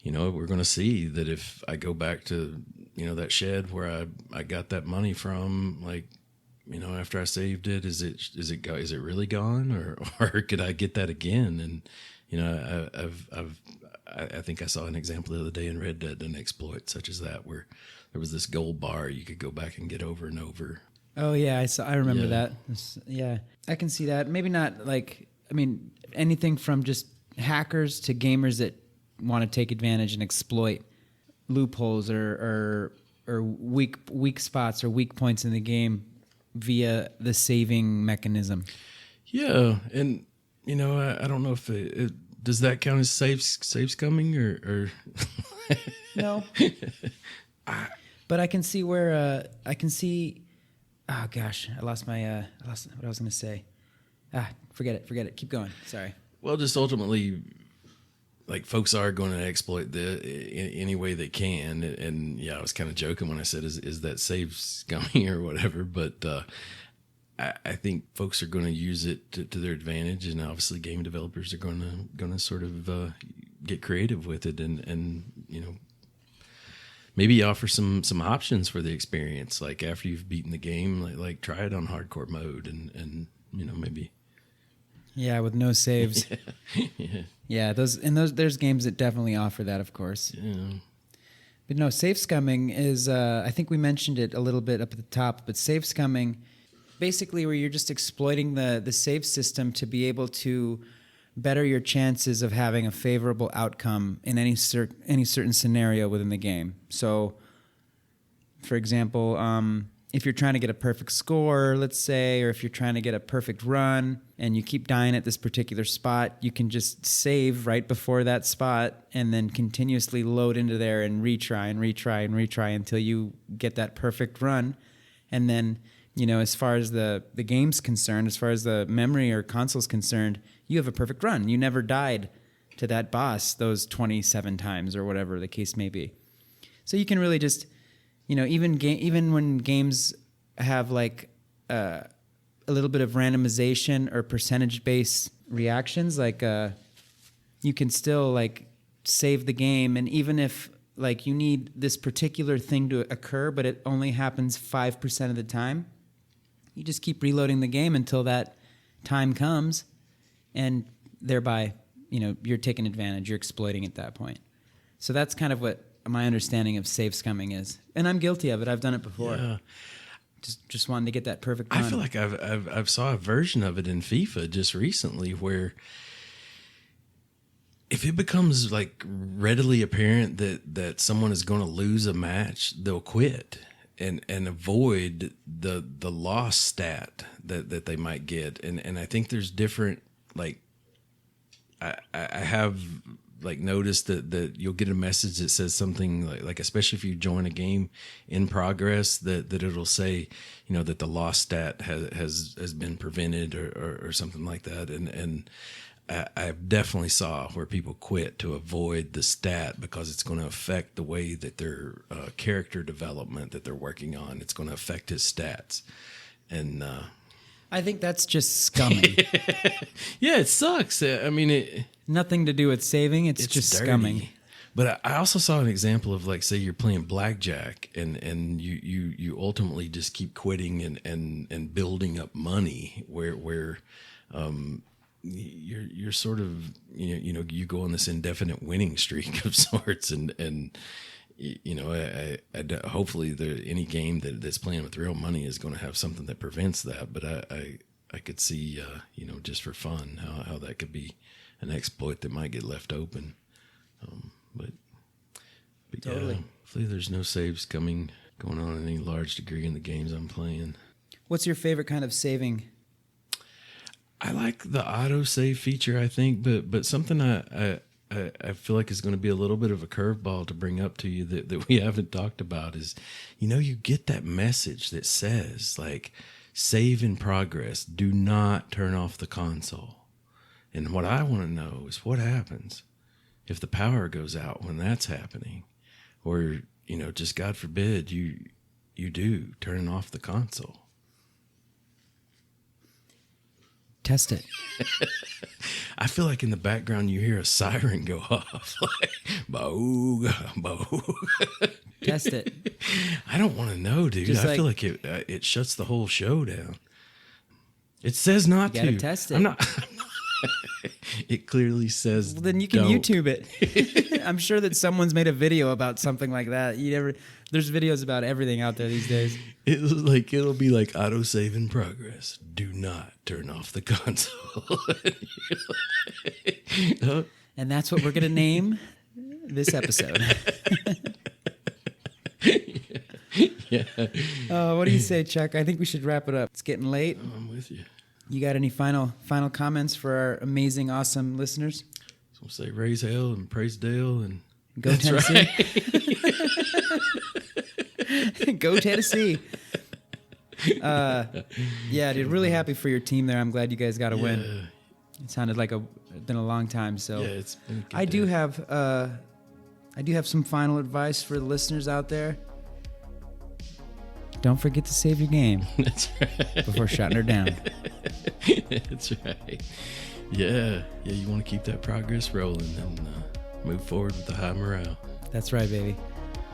we're going to see that if I go back to, that shed where I got that money from, like, after I saved it, is it really gone, or could I get that again? And, I think I saw an example the other day in Red Dead, an exploit such as that, where there was this gold bar you could go back and get over and over. Oh yeah, I remember that. Yeah, I can see that. Maybe not anything from just hackers to gamers that want to take advantage and exploit loopholes or weak spots or weak points in the game via the saving mechanism. Yeah, and I don't know if does that count as saves coming or no. But I can see where oh gosh, I lost what I was going to say. Forget it. Keep going. Sorry. Well, just ultimately, like, folks are going to exploit any way they can, and I was kind of joking when I said, "Is that saves coming or whatever?" But I think folks are going to use it to their advantage, and obviously, game developers are going to sort of get creative with it, and maybe offer some options for the experience. Like, after you've beaten the game, like try it on hardcore mode, and maybe. Yeah, with no saves. Yeah, there's games that definitely offer that, of course. Yeah. But no, save scumming is, I think we mentioned it a little bit up at the top, but save scumming, basically where you're just exploiting the save system to be able to better your chances of having a favorable outcome in any certain scenario within the game. So, for example, if you're trying to get a perfect score, let's say, or if you're trying to get a perfect run and you keep dying at this particular spot, you can just save right before that spot and then continuously load into there and retry and retry and retry until you get that perfect run. And then, you know, as far as the game's concerned, as far as the memory or console's concerned, you have a perfect run. You never died to that boss those 27 times or whatever the case may be. So you can really just, you know, even when games have like a little bit of randomization or percentage-based reactions, like you can still like save the game, and even if like you need this particular thing to occur, but it only happens 5% of the time, you just keep reloading the game until that time comes, and thereby, you know, you're taking advantage, you're exploiting at that point. So that's kind of what my understanding of save scumming is, and I'm guilty of it. I've done it before. Yeah. Just wanting to get that perfect run. I feel like I've saw a version of it in FIFA just recently where if it becomes like readily apparent that someone is going to lose a match, they'll quit and avoid the loss stat that they might get. And I think there's different, like, I have like noticed that you'll get a message that says something like especially if you join a game in progress, that it'll say, you know, that the loss stat has been prevented or something like that. And I definitely saw where people quit to avoid the stat because it's going to affect the way that their character development that they're working on. It's going to affect his stats. And I think that's just scumming. Yeah, it sucks. I mean, Nothing to do with saving. It's just dirty. scumming. But I also saw an example of, like, say you're playing blackjack and you ultimately just keep quitting and building up money where you're sort of, you know, you go on this indefinite winning streak of sorts, and you know, I hopefully any game that's playing with real money is going to have something that prevents that. But I could see, you know, just for fun, how that could be an exploit that might get left open. But Totally. yeah, hopefully there's no saves going on in any large degree in the games I'm playing. What's your favorite kind of saving? I like the autosave feature, I think, but something I feel like is going to be a little bit of a curveball to bring up to you that we haven't talked about is, you know, you get that message that says, like, save in progress, do not turn off the console. And what I want to know is what happens if the power goes out when that's happening, or, you know, just God forbid you do turn off the console. Test it. I feel like in the background you hear a siren go off, like, boog, boog. Test it. I don't want to know, dude. Just I feel like it shuts the whole show down. It says not You to. gotta test it. I'm not. It clearly says. Well, then you can don't. YouTube it. I'm sure that someone's made a video about something like that. There's videos about everything out there these days. It'll be like autosave in progress. Do not turn off the console. And that's what we're going to name this episode. Yeah. What do you say, Chuck? I think we should wrap it up. It's getting late. I'm with you. You got any final comments for our amazing, awesome listeners? So we'll say raise hell and praise Dale and Go that's Tennessee. Right. Go Tennessee. Yeah, dude, really happy for your team there. I'm glad you guys got a win. It sounded like it's been a long time. So Yeah, it's been a good I do day. have some final advice for the listeners out there. Don't forget to save your game. That's right. Before shutting her down. That's right. Yeah. You want to keep that progress rolling and move forward with the high morale. That's right, baby.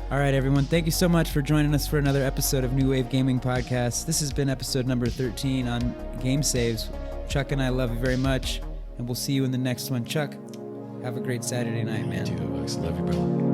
All right, everyone. Thank you so much for joining us for another episode of New Wave Gaming Podcast. This has been episode number 13 on game saves. Chuck and I love you very much, and we'll see you in the next one. Chuck, have a great Saturday night, man. You too, Ovox. Love you, brother.